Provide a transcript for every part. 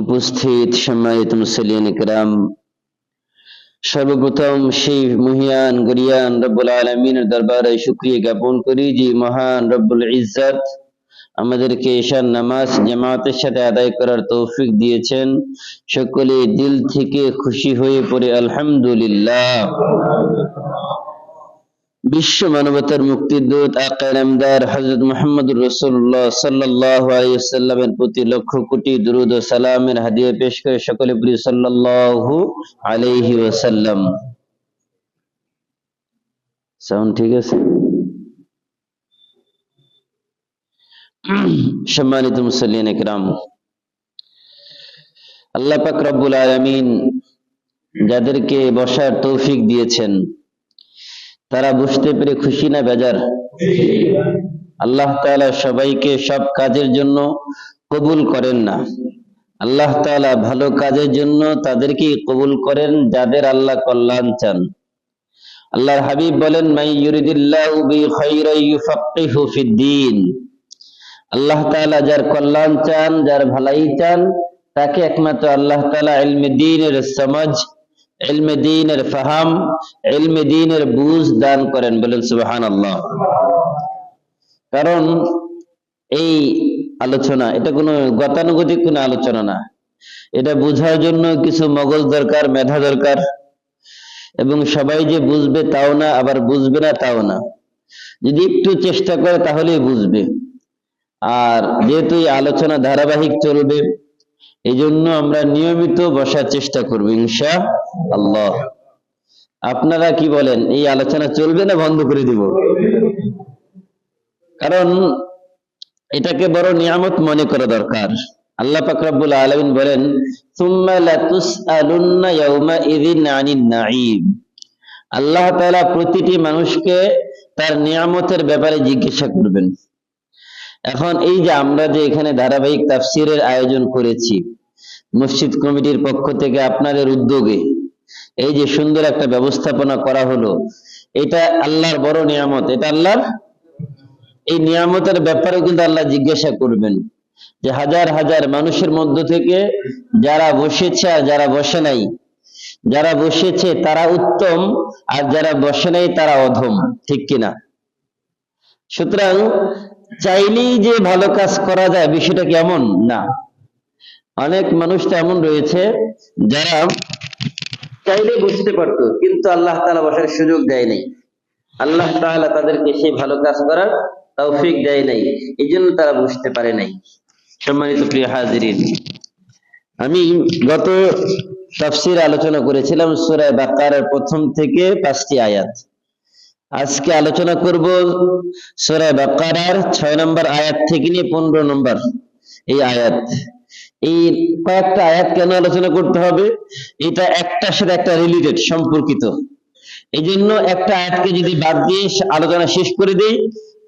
উপস্থিত সম্মানিত মুসলিয়ান কিরাম, সর্বপ্রথম সেই মহিয়ান গরিয়ান রব্বুল আলামিনের দরবারে শুকরিয়া জ্ঞাপন করি যে মহান রব্বুল ইজ্জত আমাদেরকে ঈশার নামাজ জামাতের সাথে আদায় করার তৌফিক দিয়েছেন। সকলে দিল থেকে খুশি হয়ে পড়ে আলহামদুলিল্লাহ। বিশ্ব মানবতার মুক্তির দূত আকা নামদার হযরত মুহাম্মদুর রাসূলুল্লাহ সাল্লাল্লাহু আলাইহি ওয়াসাল্লামের প্রতি লক্ষ কোটি দুরূদ ও সালামের হাদিয়া পেশ করে সকলে পড়ি সাল্লাল্লাহু আলাইহি ওয়াসাল্লাম। সাউন্ড ঠিক আছে? সম্মানিত মুসল্লিয়ান কিরাম, আল্লাহ পাক রব্বুল আলামিন যাদেরকে বসার তৌফিক দিয়েছেন তারা বুঝতে পেরে খুশি না বেজার? আল্লাহ তাআলা সবাইকে সব কাজের জন্য কবুল করেন না। আল্লাহ তাআলা ভালো কাজের জন্য তাদেরকেই কবুল করেন যাদের আল্লাহ কল্যাণ চান। আল্লাহর হাবিব বলেন, মাই ইউরিদিল্লাহু বিখাইরান ইউফাক্কিহু ফিদ্দীন। আল্লাহ তাআলা যার কল্যাণ চান, যার ভালাই চান, তাকে একমাত্র আল্লাহ তাআলা ইলমে দ্বীনের সমাজ, ইলমে দ্বীনের ফাহাম, ইলমে দ্বীনের বুঝ দান করেন। বলেন সুবহানাল্লাহ। কারণ এই আলোচনা এটা কোনো গতানুগতিক কোনো আলোচনা না। এটা বোঝার জন্য কিছু মগজ দরকার, মেধা দরকার, এবং সবাই যে বুঝবে তাও না, আবার বুঝবে না তাও না। যদি একটু চেষ্টা করে তাহলেই বুঝবে। আর যেহেতু এই আলোচনা ধারাবাহিক চলবে, এই জন্য আমরা নিয়মিত বসার চেষ্টা করব ইনশাআল্লাহ। আপনারা কি বলেন, এই আলোচনা চলবে না বন্ধ করে দিব? কারণ এটাকে বড় নিয়ামত মনে করা দরকার। আল্লাহ পাক রব্বুল আলামিন বলেন, সুম্মা লাতুসআলুন্না ইয়াউমাইযিন আনিন নাঈম। আল্লাহ তাআলা প্রতিটি মানুষকে তার নিয়ামতের ব্যাপারে জিজ্ঞাসা করবেন। এখন এই যে আমরা যে এখানে ধারাবাহিক তাফসীরের আয়োজন করেছি মসজিদ কমিটির পক্ষ থেকে, আপনাদের উদ্যোগে এই যে সুন্দর একটা ব্যবস্থাপনা করা হলো, এটা আল্লাহর বড় নিয়ামত। এটা আল্লাহর, এই নিয়ামতের ব্যাপারে কিন্তু আল্লাহ জিজ্ঞাসা করবেন যে হাজার হাজার মানুষের মধ্য থেকে যারা বসেছে আর যারা বসে নাই, যারা বসেছে তারা উত্তম আর যারা বসে নাই তারা অধম, ঠিক কিনা? সুতরাং চাইলেই যে ভালো কাজ করা যায় বিষয়টা কেমন না। অনেক মানুষ তো এমন রয়েছে যারা চাইলে বুঝতে পারতো, কিন্তু আল্লাহ তাআলা বসার সুযোগ দেয় নাই। আল্লাহ তাআলা তাদেরকে সেই ভালো কাজ করার তৌফিক দেয় নাই, এই জন্য তারা বুঝতে পারে নাই। সম্মানিত প্রিয় হাজিরিন, আমি গত তাফসীর আলোচনা করেছিলাম সূরা বাকারার প্রথম থেকে 5টি আয়াত। আজকে আলোচনা করব সূরা বাকারার 6 নম্বর আয়াত থেকে নিয়ে 15 নম্বর এই আয়াত। এই কয়েকটা আয়াত কেন আলোচনা করতে হবে? এটা একটার সাথে একটা রিলেটেড, সম্পর্কিত। এই জন্য একটা আয়াতকে যদি বাদ দিয়ে আলোচনা শেষ করে দেই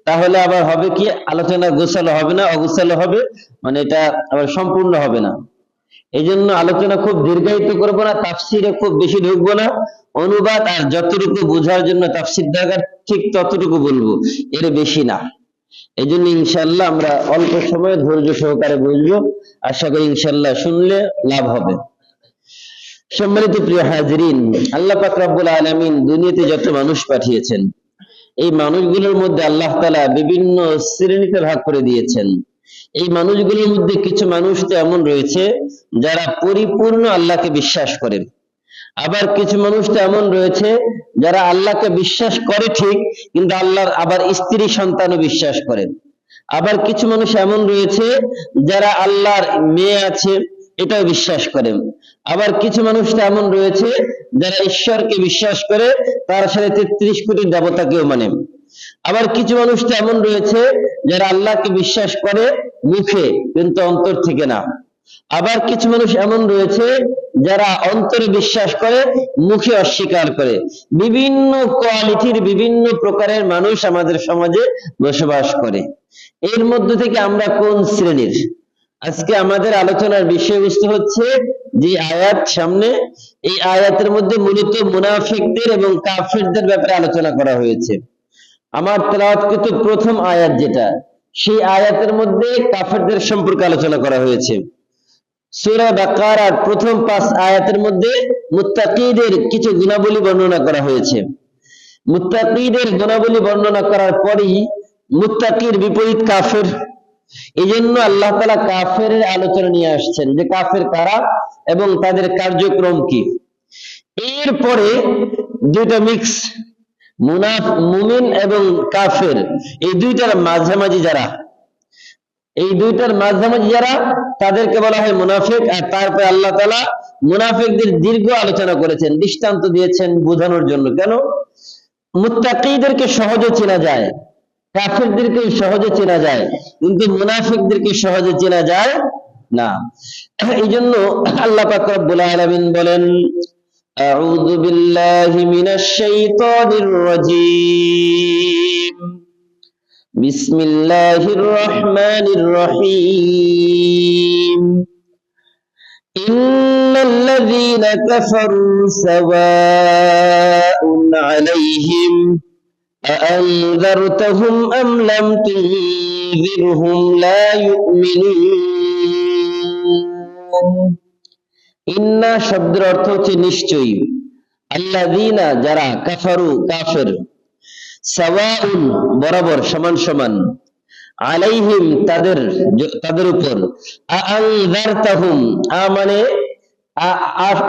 তাহলে আবার হবে কি, আলোচনা গোছালো হবে না, অগোছালো হবে, মানে এটা আবার সম্পূর্ণ হবে না। এই জন্য আলোচনা খুব দীর্ঘায়িত করবো না, তাফসিরে খুব বেশি ঢুকবো না। অনুবাদ আর যতটুকু বোঝার জন্য তাফসির দরকার ঠিক ততটুকু বলবো, এর বেশি না। এই জন্য ইনশাআল্লাহ আমরা অল্প সময়ে ধৈর্য সহকারে বুঝবো। আশা করি ইনশাআল্লাহ শুনলে লাভ হবে। সম্মানিত প্রিয় হাজিরিন, আল্লাহ পাক রব্বুল আলামিন দুনিয়াতে যত মানুষ পাঠিয়েছেন, এই মানুষগুলোর মধ্যে আল্লাহ তাআলা বিভিন্ন শ্রেণীতে ভাগ করে দিয়েছেন। এই মানুষগুলোর মধ্যে কিছু মানুষ তো এমন রয়েছে যারা পরিপূর্ণ আল্লাহকে বিশ্বাস করেন। আবার কিছু মানুষ তো এমন রয়েছে যারা আল্লাহকে বিশ্বাস করে ঠিক, কিন্তু আল্লাহর আবার স্ত্রী সন্তানও বিশ্বাস করেন। আবার কিছু মানুষ এমন রয়েছে যারা আল্লাহর মেয়ে আছে এটাও বিশ্বাস করেন। আবার কিছু মানুষ তো এমন রয়েছে যারা ঈশ্বরকে বিশ্বাস করে, তার সাথে 33 কোটি দেবতাকেও মানে। আবার কিছু মানুষ তো এমন রয়েছে যারা আল্লাহকে বিশ্বাস করে মুখে, কিন্তু অন্তর থেকে না। আবার কিছু মানুষ এমন রয়েছে যারা অন্তরে বিশ্বাস করে, মুখে অস্বীকার করে। বিভিন্ন কোয়ালিটির, বিভিন্ন প্রকারের মানুষ আমাদের সমাজে বসবাস করে। এর মধ্য থেকে আমরা কোন শ্রেণীর? আজকে আমাদের আলোচনার বিষয়বস্তু হচ্ছে যে আয়াত সামনে, এই আয়াতের মধ্যে মূলত মুনাফিকদের এবং কাফিরদের ব্যাপারে আলোচনা করা হয়েছে। আমার তেলাওয়াতকৃত প্রথম আয়াত যেটা, সেই আয়াতের মধ্যে কাফেরদের সম্পর্কে আলোচনা করা হয়েছে। সূরা বাকারার প্রথম 5 আয়াতের মধ্যে মুত্তাকিদের কিছু গুণাবলী বর্ণনা করা হয়েছে। মুত্তাকিদের গুণাবলী বর্ণনা করার পরেই মুত্তাকির বিপরীত কাফের, এই জন্য আল্লাহ তাআলা কাফেরের আলোচনা নিয়ে আসছেন যে কাফের কারা এবং তাদের কার্যক্রম কি। এরপরে দুইটা মিক্স, মুমিন এবং কাফের, এই দুইটার মাঝামাঝি যারা, তাদেরকে বলা হয় মুনাফিক। আর তারপরে আল্লাহ তাআলা মুনাফিকদের দীর্ঘ আলোচনা করেছেন, দৃষ্টান্ত দিয়েছেন বোঝানোর জন্য। কেন? মুত্তাকিদেরকে সহজে চেনা যায়, কাফেরদেরকে সহজে চেনা যায়, কিন্তু মুনাফিকদেরকে সহজে চেনা যায় না। এই জন্য আল্লাহ পাক রব্বুল আলামিন বলেন, আউযু বিল্লাহি মিনাশ শাইতানির রাজীম, বিসমিল্লাহির রহমানির রহিম, ইন্নাল্লাযীনা কাফারু সাওয়াউন আলাইহিম আআনযারতাহুম আম লাম তুনযিরহুম লা ইউমিনুন। ইন্না শব্দের অর্থ হচ্ছে নিশ্চয়ই, আল্লাযীনা যারা, কাফারু কাফের, সাওয়াউন বরাবর সমান সমান, আলাইহিম তাদের উপর, আআনযারতাহুম মানে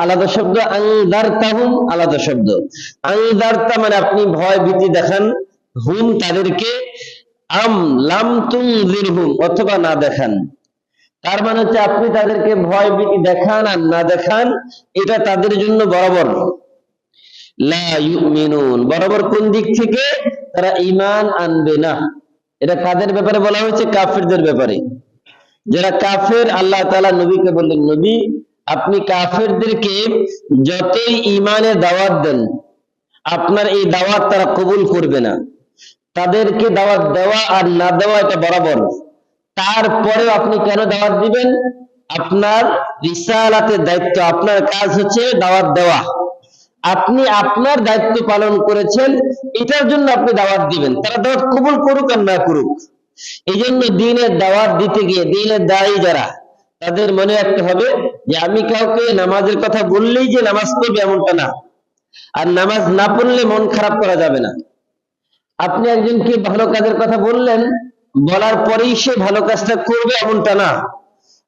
আলাদা শব্দ, আনযারতাহুম আলাদা শব্দ। আনযারতা মানে আপনি ভয় ভীতি দেখান, হুম তাদেরকে, আম লাম তুনযিরহুম অথবা না দেখান। তার মানে হচ্ছে আপনি তাদেরকে ভয় ভীতি দেখান আর না দেখান, এটা তাদের জন্য বরাবর। লা ইউমিনুন বরাবর কোন দিক থেকে? তারা ঈমান আনবে না। এটা কাদের ব্যাপারে বলা হয়েছে? কাফেরদের ব্যাপারে। যারা কাফের, আল্লাহ তাআলা নবীকে বললেন, নবী আপনি কাফেরদেরকে যতই ঈমানের দাওয়াত দেন, আপনার এই দাওয়াত তারা কবুল করবে না। তাদেরকে দাওয়াত দেওয়া আর না দেওয়া এটা বরাবর। তারপরে আপনি কেন দাওয়াত দিবেন? আপনার রিসালাতের দায়িত্ব, আপনার কাজ হচ্ছে দাওয়াত দেওয়া। আপনি আপনার দায়িত্ব পালন করেছেন, এটার জন্য আপনি দাওয়াত দিবেন। তারা দাওয়াত কবুল করুক আর না করুক। এই জন্য দ্বীনের দাওয়াত দিতে গিয়ে দ্বীনের দায়ী যারা, তাদের মনে রাখতে হবে যে আমি কাউকে নামাজের কথা বললেই যে নামাজ পড়বে এমনটা না, আর নামাজ না পড়লে মন খারাপ করা যাবে না। আপনি একজনকে ভালো কাজের কথা বললেন, বলার পরেই সে ভালো কাজটা করবে এমনটা না।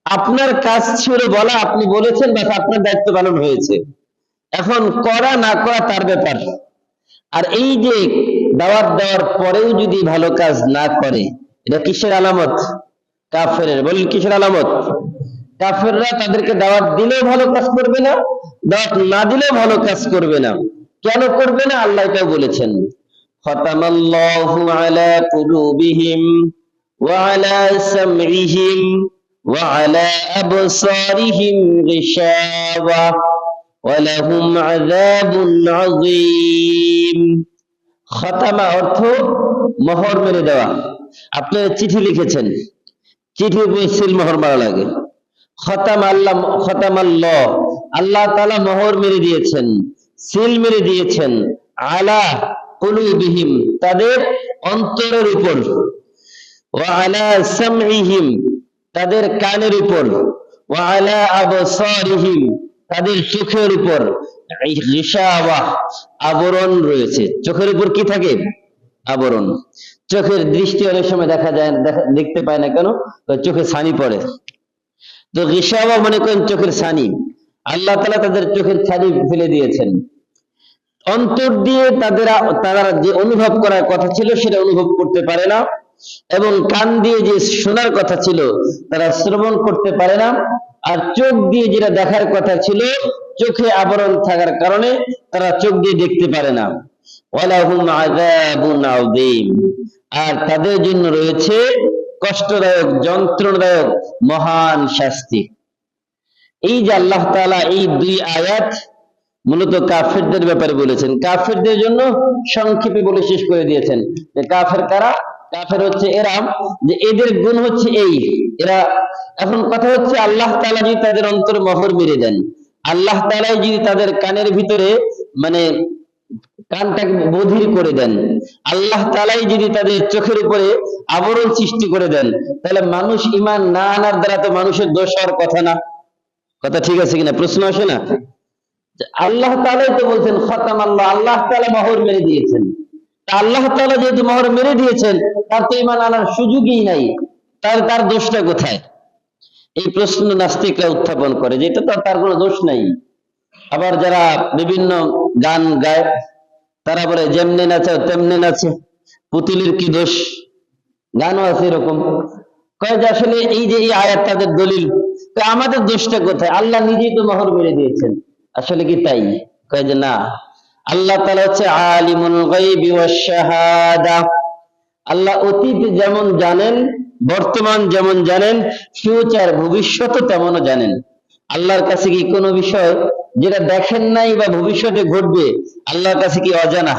আপনার কাজ ছিল বলা, আপনি বলেছেন, বাস আপনার দায়িত্ব পালন হয়েছে। এখন করা না করা তার ব্যাপার। আর এই যে দাওয়াত দেওয়ার পরেও যদি ভালো কাজ না করে, এটা কিসের আলামত? কাফেরের। বলেন কিসের আলামত? কাফেররা তাদেরকে দাওয়াত দিলেও ভালো কাজ করবে না, দাওয়াত না দিলেও ভালো কাজ করবে না। কেন করবে না? আল্লাহ এটাও বলেছেন, খতামাল্লাহু আলা কুলুবিহিম ওয়া আলা সামইহিম ওয়া আলা আবসারিহিম গিশাওয়া ওয়া লাহুম আযাবুন আযীম। খতামা অর্থ মোহর মেরে দেওয়া। আপনি চিঠি লিখেছেন, চিঠির উপরে সিল মোহর মারা লাগে। খতামাল্লাহ আল্লাহ তাআলা মোহর মেরে দিয়েছেন, সিল মেরে দিয়েছেন, আলা কুলুবিহিম তাদের অন্তরের উপর, ওয়া আলা সামইহিম তাদের কানের উপর, ওয়া আলা আবসারিহিম তাদের চোখের উপর, গিশাওয়া আবরণ রয়েছে। চোখের উপর কি থাকে? আবরণ। চোখের দৃষ্টি অনেক সময় দেখা যায়, দেখতে পায় না কেন? চোখে ছানি পড়ে। তো গিশাওয়া মনে করেন চোখের ছানি, আল্লাহ তাআলা তাদের চোখের ছানি ফেলে দিয়েছেন। অন্তর দিয়ে তারা যে অনুভব করার কথা ছিল সেটা অনুভব করতে পারে না, এবং কান দিয়ে যে শোনার কথা ছিল তারা শ্রবণ করতে পারে না, আর চোখ দিয়ে যেটা দেখার কথা ছিল চোখে আবরণ থাকার কারণে তারা চোখ দিয়ে দেখতে পারে না। ওয়ালাহুম আযাবুন আযীম আর তাদের জন্য রয়েছে কষ্টদায়ক, যন্ত্রণাদায়ক মহান শাস্তি। এই যে আল্লাহ তাআলা এই দুই আয়াত মূলত কাফেরদের ব্যাপারে বলেছেন, কাফেরদের জন্য সংক্ষেপে বলে শেষ করে দিয়েছেন যে কাফের কারা। কাফের হচ্ছে এরা, যে এদের গুণ হচ্ছে এই, এরা। এখন কথা হচ্ছে আল্লাহ তাআলা যদি তাদের অন্তরে মোহর মেরে দেন, আল্লাহ তাআলা যদি তাদের কানের ভিতরে মানে কানটাকে বধির করে দেন, আল্লাহ তাআলাই যদি তাদের চোখের উপরে আবরণ সৃষ্টি করে দেন, তাহলে মানুষ ঈমান না আনার দ্বারা তো মানুষের দোষ হওয়ার কথা না। কথা ঠিক আছে কিনা? প্রশ্ন আসে না? আল্লাহ তাআলাই তো বলছেন খতাম আল্লাহ, আল্লাহ তাআলা মোহর মেরে দিয়েছেন। আল্লাহ তাআলা যেহেতু মোহর মেরে দিয়েছেন, তার তো ঈমান আনার সুযোগই নাই, তার দোষটা কোথায়? এই প্রশ্ন নাস্তিকরা উত্থাপন করে যে এটা তো তার কোনো দোষ নাই। আবার যারা বিভিন্ন গান গায় তারা বলে যেমনে নাচে তেমনে নাচে, পুতুলের কি দোষ? গানও আছে এরকম। কয় যে আসলে এই যে এই আয়াত তাদের দলিল, আমাদের দোষটা কোথায়? আল্লাহ নিজেই তো মোহর মেরে দিয়েছেন। আসলে কি তাই? কয় যে না, আল্লাহ তাআলা হচ্ছে আলিমুল গায়বি ওয়াশ শাহাদা। আল্লাহ অতীত যেমন জানেন, বর্তমান যেমন জানেন, ফিউচার ভবিষ্যৎ তেমনও জানেন। আল্লাহর কাছে কি কোনো বিষয় যেটা দেখেন নাই বা ভবিষ্যতে ঘটবে আল্লাহর কাছে কি অজানা?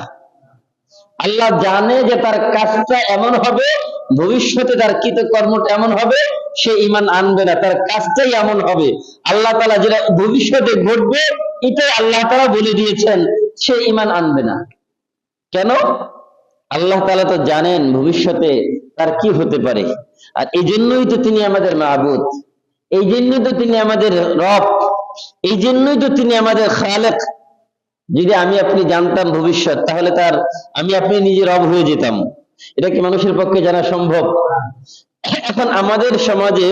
আল্লাহ জানে যে তার কাজটা এমন হবে, ভবিষ্যতে তার কৃতকর্মটা এমন হবে, সে ঈমান আনবে না, তার কাজটাই এমন হবে। আল্লাহ তাআলা যেটা ভবিষ্যতে ঘটবে এটাই আল্লাহ তাআলা বলে দিয়েছেন, সে ঈমান আনবে না। কেন? আল্লাহ তাআলা তো জানেন ভবিষ্যতে তার কি হতে পারে। আর এই জন্যই তো তিনি আমাদের মাবুদ, এই জন্যই তো তিনি আমাদের রব, এই জন্যই তো তিনি আমাদের খালেক। যদি আমি আপনি জানতাম ভবিষ্যৎ, তাহলে তার আমি আপনি নিজে রব হয়ে যেতাম। এটা কি মানুষের পক্ষে জানা সম্ভব? এখন আমাদের সমাজে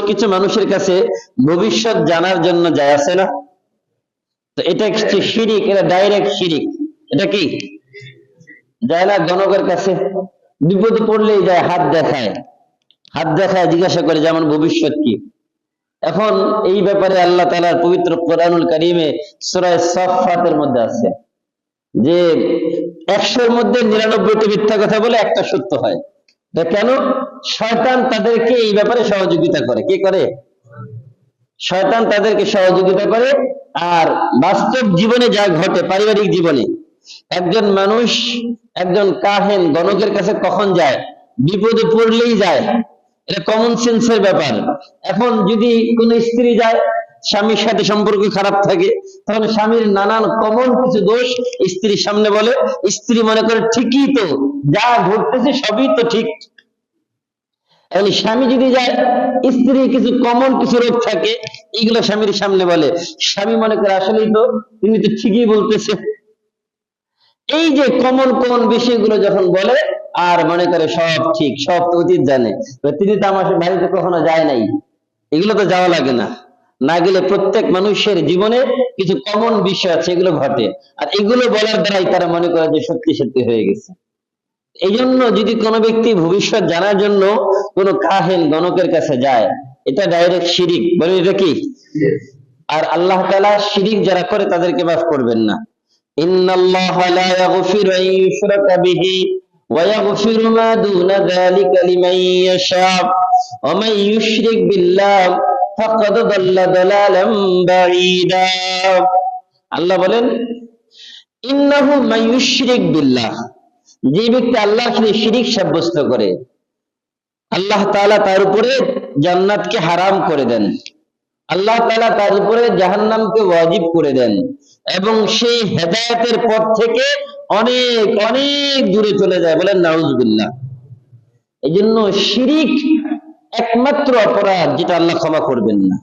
কিছু মানুষের কাছে ভবিষ্যৎ জানার জন্য যায় আছে না? তো এটা হচ্ছে শিরিক, এটা ডাইরেক্ট শিরিক। এটা কি যায় না? গণকের কাছে বিপদে পড়লেই যায়, হাত দেখায় জিজ্ঞাসা করে যে আমার ভবিষ্যৎ কি। এখন এই ব্যাপারে আল্লাহ তাআলার পবিত্র কোরআনুল কারীমে সূরা সাফফাতের মধ্যে আছে যে 100-এর মধ্যে 99টা মিথ্যা কথা বলে একটা সত্য হয়। এটা কেন? শয়তান তাদেরকে এই ব্যাপারে সহযোগিতা করে। কে করে? শয়তান তাদেরকে সহযোগিতা করে। আর বাস্তব জীবনে যা ঘটে, পারিবারিক জীবনে একজন মানুষ, একজন কাহেন গণকের কাছে কখন যায়? বিপদে পড়লেই যায়। এটা কমন সেন্সের ব্যাপার। এখন যদি কোন স্ত্রী যায়, স্বামীর সাথে সম্পর্ক খারাপ থাকে, তাহলে স্বামীর নানান কমন কিছু দোষ স্ত্রীর সামনে বলে, স্ত্রী মনে করে ঠিকই তো, যা ঘটতেছে সবই তো ঠিক। এখন স্বামী যদি যায়, স্ত্রী কিছু কমন কিছু রোগ থাকে, এইগুলো স্বামীর সামনে বলে, স্বামী মনে করে আসলেই তো তিনি তো ঠিকই বলতেছে। এই যে কমন বিষয়গুলো যখন বলে, আর মনে করে সব ঠিক, সব তো অতীত জানে, তিনি তো আমার বাড়িতে কখনো যায় নাই, এগুলো তো যাওয়া লাগে না। না গেলে প্রত্যেক মানুষের জীবনে কিছু কমন বিষয় আছে, এগুলো ঘটে, আর এগুলো বলার দ্বারাই তারা মনে করে যে সত্যি সত্যি হয়ে গেছে। এই জন্য যদি কোনো ব্যক্তি ভবিষ্যৎ জানার জন্য কোনো কাহেন গণকের কাছে যায়, এটা ডাইরেক্ট শিরিক। বলে এটা কি? আর আল্লাহ তাআলা শিরিক যারা করে তাদেরকে মাফ করবেন না। ইন্নাল্লাহা লা ইয়াগফিরু আন ইউশরাকা বিহি ওয়া ইয়াগফিরু মা দুনা যালিকা লিমান ইয়াশা ওয়া মান ইউশরিক বিল্লাহ ফাকাদ দাল্লা দালালাম বাঈদা। আল্লাহ বলেন, ইন্নাহু মান ইউশরিক বিল্লাহ, যে ব্যক্তি আল্লাহর সাথে শিরিক সাব্যস্ত করে, আল্লাহ তাআলা তার উপরে জান্নাতকে হারাম করে দেন, আল্লাহ তাআলা তার উপরে জাহান্নামকে ওয়াজিব করে দেন, এবং সেই হেদায়েতের পথ থেকে অনেক অনেক দূরে চলে যায়। বলেন নাউজুবিল্লাহ। এই জন্য শিরিক একমাত্র অপরাধ যেটা আল্লাহ ক্ষমা করবেন না।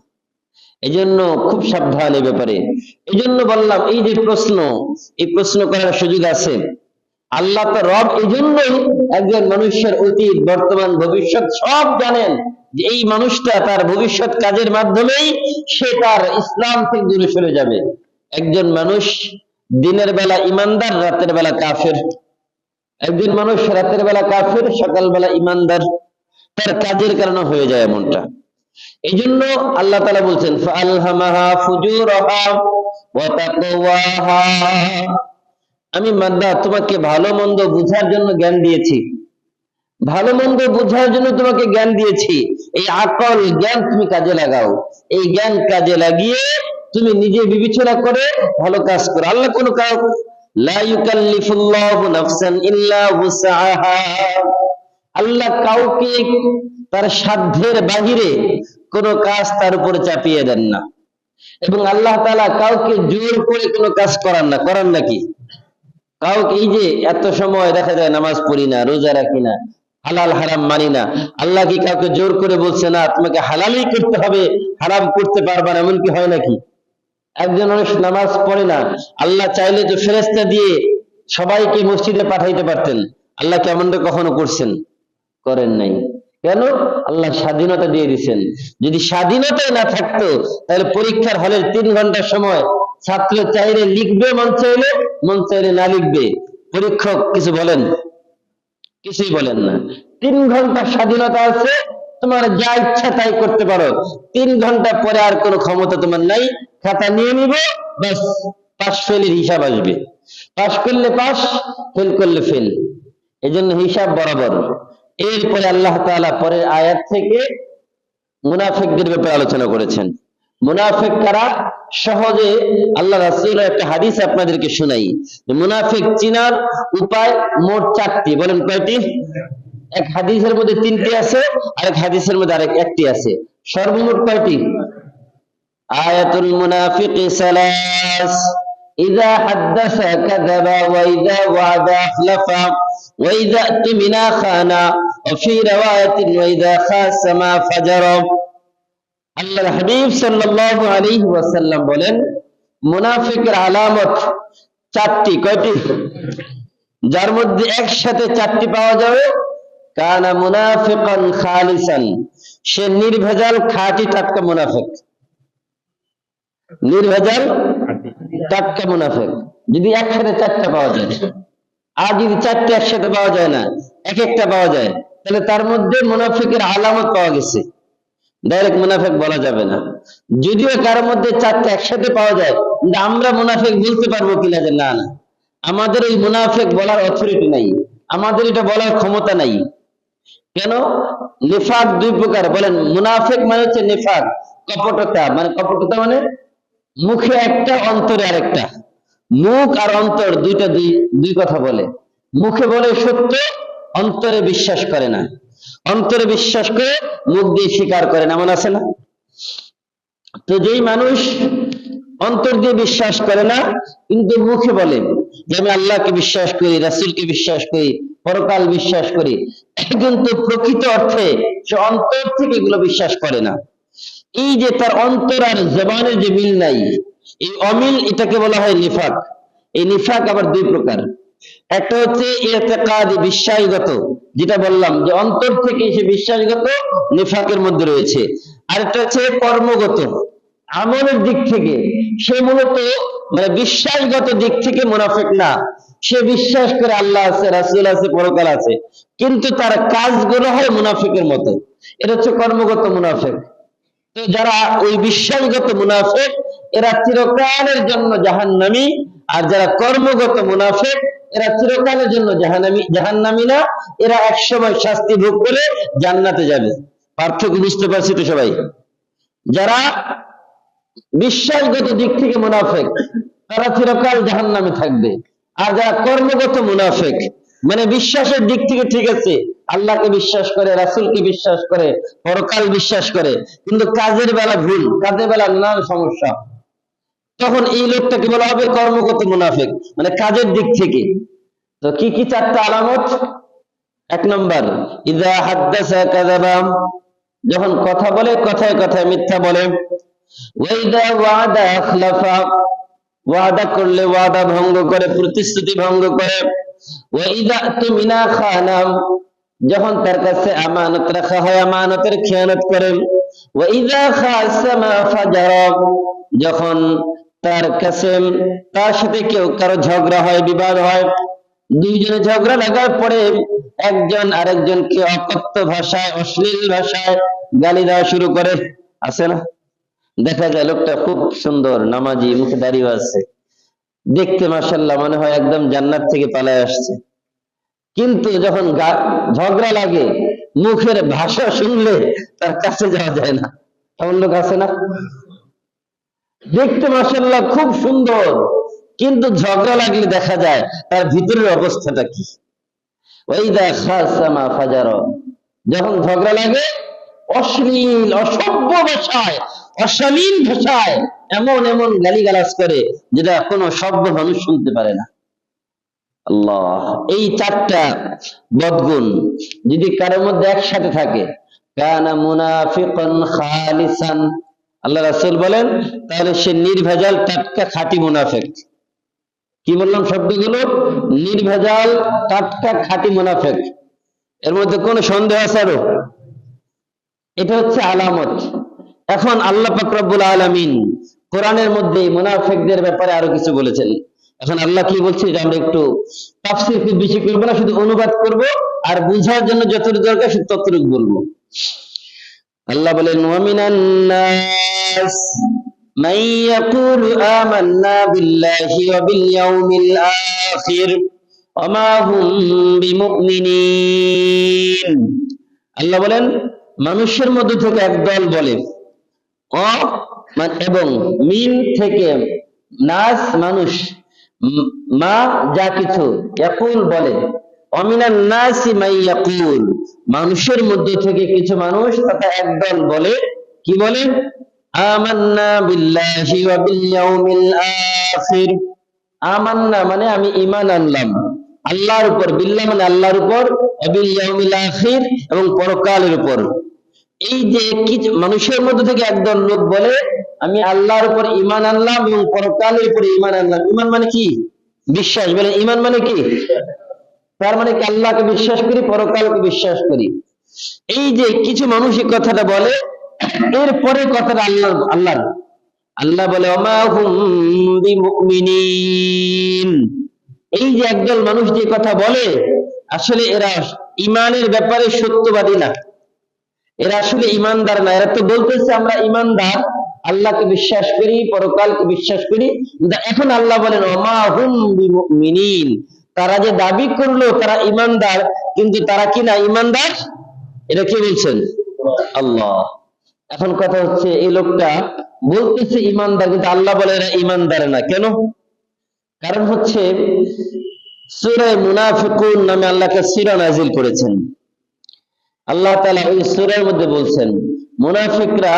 এই জন্য খুব সাবধান এই ব্যাপারে। এই জন্য বললাম, এই যে এই প্রশ্ন করার সুযোগ আছে। আল্লাহ তো রব, এই জন্যই একজন মানুষের অতীত, বর্তমান, ভবিষ্যৎ সব জানেন, যে এই মানুষটা তার ভবিষ্যৎ কাজের মাধ্যমেই সে তার ইসলাম থেকে দূরে সরে যাবে। একজন মানুষ দিনের বেলা ইমানদার, রাতের বেলা কাফের। একজন মানুষ রাতের বেলা কাফের, সকালবেলা ইমানদার, তার কাজের কারণে হয়ে যায় এমনটা। এই জন্য আল্লাহ তাআলা বলছেন, ফাআলহামাহা ফুজুরাহা ওয়া তাকওয়াহা। আমি মাদ্দা তোমাকে ভালো মন্দ বুঝার জন্য জ্ঞান দিয়েছি, ভালো মন্দ বুঝার জন্য তোমাকে জ্ঞান দিয়েছি। এই আকল জ্ঞান তুমি কাজে লাগাও, এই জ্ঞান কাজে লাগিয়ে তুমি নিজে বিবেচনা করে ভালো কাজ করো। আল্লাহ কোন কাজ, লা ইউকাল্লিফুল্লাহু নাফসান ইল্লা উসআহা, আল্লাহ কাউকে তার সাধ্যের বাহিরে কোনো কাজ তার উপরে চাপিয়ে দেন না, এবং আল্লাহ তাআলা কাউকে জোর করে কোনো কাজ করান না। করান নাকি? কাউকে এই যে এত সময় দেখা যায় নামাজ পড়ি না, রোজা রাখি না, হালাল হারাম মানি না। আল্লাহ কি কাউকে জোর করে বলছে না তোমাকে হালালই করতে হবে, হারাম করতে পারবা না, এমন কি হয় নাকি? একজন মানুষ নামাজ পড়ে না, আল্লাহ চাইলে তো ফেরেশতা দিয়ে সবাইকে মসজিদে পাঠাইতে পারতেন। আল্লাহ কেমনটা কখনো করছেন? করেন নাই। কেন? আল্লাহ স্বাধীনতা দিয়ে দিচ্ছেন। যদি স্বাধীনতাই না থাকতো তাহলে পরীক্ষার হলের 3 ঘন্টার সময় ছাত্র চাইলে লিখবে, মন চাইলে না লিখবে। পরীক্ষক কিছু বলেন? কিছুই বলেন না। 3 ঘন্টা স্বাধীনতা আছে, তোমার যা ইচ্ছা তাই করতে পারো। 3 ঘন্টা পরে আর কোনো ক্ষমতা তোমার নাই। খাতা নিয়ে নিব, বাস পাস ফেলের হিসাব আসবে। পাস করলে পাস, ফেল করলে ফেল। এই জন্য হিসাব বরাবর। এরপরে আল্লাহ তাআলা পরের আয়াত থেকে মুনাফিকদের ব্যাপারে আলোচনা করেছেন। মুনাফিক কারা? সহজে আল্লাহ রাসূলের একটা হাদিস আপনাদেরকে শোনাই। মুনাফিক চিনার উপায় মোট 4টি। বলেন কয়টি? এক হাদিসের মধ্যে 3টি আছে, আরেক হাদিসের মধ্যে একটি আছে। সর্বমোট কয়টি? আয়াতুল মুনাফিকি সালাস, ইযা হাদ্দাসা কাযাবা ওয়া ইযা ওয়া'দা আখলাফা ওয়া ইযা তুমিনা খানা ওয়া ফি riwayatin ওয়া ইযা খাসামা ফাজারা। আল্লাহর হাবিব সাল্লাল্লাহু আলাইহি ওয়াসাল্লাম বলেন মুনাফিকের আলামত 4টি। কয়টি? যার মধ্যে একসাথে 4টি পাওয়া যাবে। কানা মুনাফিকান খালিসান, সে নির্ভেজাল খাঁটি টাটকা মুনাফিক। নির্ভেজাল টাটকা মুনাফিক। যদি একসাথে 4টা পাওয়া যায়, আর যদি 4টা একসাথে পাওয়া যায় না, এক একটা পাওয়া যায়, তাহলে তার মধ্যে মুনাফিকের আলামত পাওয়া গেছে। ডাইরেক্ট মুনাফিক বলা যাবে না। যদিও কারোর মধ্যে 4টা একসাথে পাওয়া যায়, কিন্তু আমরা মুনাফিক বলতে পারবো কিনা যে না না, আমাদের এই মুনাফিক বলার অথরিটি নাই, আমাদের এটা বলার ক্ষমতা নাই। কেন? নিফাক 2 প্রকার। বলেন, মুনাফিক মানে হচ্ছে নিফাক, কপটতা। মানে কপটতা মানে মুখে একটা অন্তরে আরেকটা। মুখ আর অন্তর দুইটা দুই কথা বলে। মুখে বলে সত্য, অন্তরে বিশ্বাস করে না। অন্তরে বিশ্বাস করে, মুখ দিয়ে স্বীকার করে না। এমন আছে না? তো যেই মানুষ অন্তর দিয়ে বিশ্বাস করে না কিন্তু মুখে বলে যে আমি আল্লাহকে বিশ্বাস করি, রাসূলকে বিশ্বাস করি, পরকাল বিশ্বাস করি, কিন্তু প্রকৃত অর্থে সে অন্তর থেকে এগুলো বিশ্বাস করে না। এই যে তার অন্তর আর জবানের যে মিল নাই, এই অমিল, এটাকে বলা হয় নিফাক। এই নিফাক আবার 2 প্রকার। একটা হচ্ছে ইতিকাদি, বিশ্বাসগত, যেটা বললাম যে অন্তর থেকে সে বিশ্বাসগত, নিফাকের মধ্যে রয়েছে। আর একটা হচ্ছে কর্মগত, আমলের দিক থেকে সে মূলত মানে বিশ্বাসগত দিক থেকে মুনাফিক না। সে বিশ্বাস করে আল্লাহ আছে, রাসূল আছে, পরকাল আছে, কিন্তু তার কাজগুলো হয় মুনাফিকের মতো। এটা হচ্ছে কর্মগত মুনাফিক। তো যারা ওই বিশ্বাসগত মুনাফিক, এরা চিরকালের জন্য জাহান্নামী। আর যারা কর্মগত মুনাফিক, এরা চিরকালের জন্য জাহান্নামী না, এরা একসময় শাস্তি ভোগ করে জান্নাতে যাবে। পার্থক্য বুঝতে পারছি তো সবাই? যারা বিশ্বাসগত দিক থেকে মুনাফিক, তারা চিরকাল জাহান্নামে থাকবে। আর যারা কর্মগত মুনাফিক, মানে বিশ্বাসের দিক থেকে ঠিক আছে, আল্লাহকে বিশ্বাস করে, রাসূলকে বিশ্বাস করে, পরকাল বিশ্বাস করে, কিন্তু কাজের বেলা ভুল, কাজের বেলা নানান সমস্যা, তখন এই লোকটাকে বলা হবে কর্মগত মুনাফিক, মানে কাজের দিক থেকে। তো কি কি 4টা আলামত? 1 নম্বর, ইযা হাদ্দাসা কাযাবা, যখন কথা বলে কথায় কথায় মিথ্যা বলে। ওয়া ইযা ওয়া'দা আখলাফা, ওয়াদা করলে ওয়াদা ভঙ্গ করে, প্রতিশ্রুতি ভঙ্গ করে। ওয়া ইযা তুমিনা খানা, যখন তার কাছে আমানত রাখা হয় আমানতের খেয়ানত করে। ওয়া ইযা খাসামা ফাজারা, যখন তার কাছে তার সাথে কারো ঝগড়া হয়, বিবাদ হয়, দুইজনে ঝগড়া লাগার পরে একজন আরেকজনকে অকথ্য ভাষায়, অশ্লীল ভাষায় গালি দেওয়া শুরু করে। আছে না? দেখা যায় লোকটা খুব সুন্দর, নামাজি, মুখে দাড়িও আছে, দেখতে মাশাআল্লাহ মনে হয় একদম জান্নাত থেকে পালায় আসছে, কিন্তু যখন ঝগড়া লাগে, মুখের ভাষা শুনলে তার কাছে যাওয়া যায় না। এমন লোক আছে না? দেখতে মাশাআল্লাহ খুব সুন্দর, কিন্তু ঝগড়া লাগলে দেখা যায় তার ভিতরের অবস্থাটা কি। ওয়াইদা খাসামা ফাজারা, যখন ঝগড়া লাগে অশ্লীল, অসভ্য ভাষায়, অশালীন ভাষায় এমন এমন গালিগালাজ করে যেটা কোনো সভ্য মানুষ শুনতে পারে না। আল্লাহ, এই চারটা বদগুণ যদি কারোর মধ্যে একসাথে থাকে, কানা মুনাফিকান খালিসান, আল্লাহ রাসূল বলেন তাহলে সে নির্ভেজাল টাটকা খাঁটি মুনাফিক। কি বললাম শব্দগুলো? নির্ভেজাল টাটকা খাঁটি মুনাফিক, এর মধ্যে কোনো সন্দেহ আছে আরো? এটা হচ্ছে আলামত। এখন আল্লাহ পাক রব্বুল আলামিন কোরআনের মধ্যে মুনাফিকদের ব্যাপারে আরো কিছু বলেছেন। এখন আল্লাহ কি বলছে যে আমরা একটু তাফসীর খুব বেশি করবো না, শুধু অনুবাদ করব, আর বুঝার জন্য যতটুকু দরকার শুধু ততটুকু বলবো। আল্লাহ বলেন ওয়ামিনান নাস মান ইয়াকুলু আমান্না বিল্লাহি ওয়া বিল ইয়াউমিল আখির ওয়া মা হুম বিমুমিনিন। আল্লাহ বলেন মানুষের মধ্যে থেকে একদল বলে, এবং মিন থেকে, নাস মানুষ, মা যা কিছু, ইয়াকুল বলে, অমিনান নাসি মান ইয়াকুল মানুষের মধ্যে থেকে কিছু মানুষ তথা একদল বলে, কি বলে? আমান্না বিল্লাহি ওয়া বিল ইয়াউমিল আখির। আমান্না মানে আমি ঈমান আনলাম আল্লাহর উপর, বিল্লাহ মানে আল্লাহর উপর, ওয়া বিল ইয়াউমিল আখির এবং পরকালের উপর। এই যে কিছু মানুষের মধ্যে থেকে একদল লোক বলে আমি আল্লাহর উপর ঈমান আনলাম এবং পরকালের উপর ঈমান আনলাম। ঈমান মানে কি? বিশ্বাস। বলে ঈমান মানে কি? তার মানে কি আল্লাহকে বিশ্বাস করি, পরকালকে বিশ্বাস করি। এই যে কিছু মানুষ এই কথাটা বলে, এরপরে কথাটা আল্লাহ বলে ওমা হুম বিমুমিনিন। এই যে একদল মানুষ যে কথা বলে, আসলে এরা ঈমানের ব্যাপারে সত্যবাদী না, এরা আসলে ঈমানদার না। এরা তো বলতেছে আমরা ঈমানদার, আল্লাহকে বিশ্বাস করি, পরকালকে বিশ্বাস করি, কিন্তু এখন আল্লাহ বলেন ওমা হুম বিমুমিনিন, তারা যে দাবি করলো তারা ঈমানদার, কিন্তু তারা কি না ঈমানদার। এটা কি বলছেন? আল্লাহ। এখন কথা হচ্ছে এই লোকটা বলতেছে ঈমানদার, কিন্তু আল্লাহ বলে এরা ঈমানদার না। কেন? কারণ হচ্ছে সূরা মুনাফিকুন নামে আল্লাহকে সূরা নাযিল করেছেন। আল্লাহ তাআলা ওই সূরার মধ্যে বলছেন মুনাফিকরা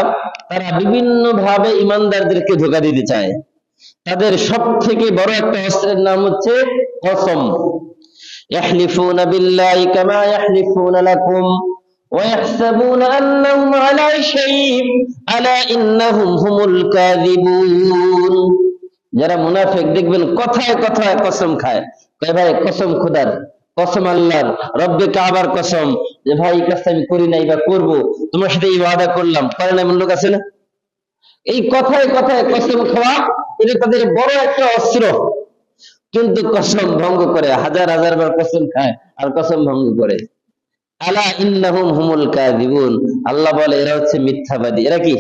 তারা বিভিন্ন ভাবে ঈমানদারদেরকে ধোঁকা দিতে চায়। তাদের সবথেকে বড় একটা অস্ত্রের নাম হচ্ছে কসম। ইয়াহলিফুনা বিল্লাহি কামা ইয়াহলিফুনা লাকুম ওয়া ইয়াহসাবুনা আন্নাহুম আলা শাইইন আলা ইন্নাহুম হুমুল কাযিবুন। যারা মুনাফিক দেখবেন কথায় কথায় কসম খায়, কয় ভাই কসম খোদার, কসম আল্লাহর, রব্বে কাবার কসম, যে ভাই এই কাজটা আমি করি নাই বা করবো, তোমার সাথে এই ওয়াদা করলাম, করে না? এমন লোক আছে না? এই কথায় কথায় কসম খাওয়া এটা তাদের বড় একটা অস্ত্র, কিন্তু কসম ভঙ্গ করে, হাজার হাজার বার কসম খায় আর কসম ভঙ্গ করে। আলা ইন্নাহুম হুমুল কাযিবুন, আল্লাহ বলে এরা হচ্ছে মিথ্যাবাদী। এরা কি?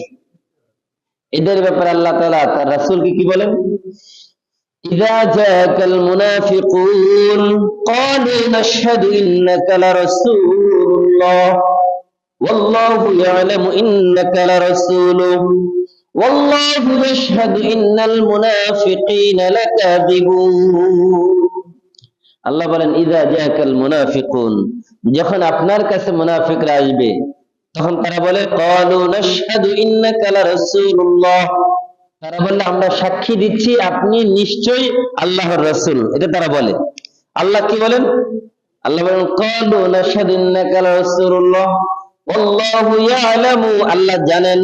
এদের ব্যাপারে আল্লাহ তাআলা তার রাসূলকে কি বলেন? ইযা জাআকাল মুনাফিকুন ক্বালু নাশহাদু ইন্নাকা লারাসূলুল্লাহ ওয়াল্লাহু ইয়ালামু ইন্নাকা লারাসূলুহু ওয়াল্লাহু ইয়াশহাদু ইন্নাল মুনাফিকিনা লাকাযিবুন। আল্লাহ বলেন ইযা জাআকাল মুনাফিকুন, যখন আপনার কাছে মুনাফিকরা আসবে তখন তারা বলে ক্বালু নাশহাদু ইন্নাকা লারাসূলুল্লাহ, তারা বলে আমরা সাক্ষী দিচ্ছি আপনি নিশ্চয়ই আল্লাহর রাসূল। এটা তারা বলে। আল্লাহ কি বলেন? আল্লাহ বলেন ক্বালু নাশহাদু ইন্নাকা লারাসূলুল্লাহ ওয়াল্লাহু ইয়ালামু, আল্লাহ জানেন,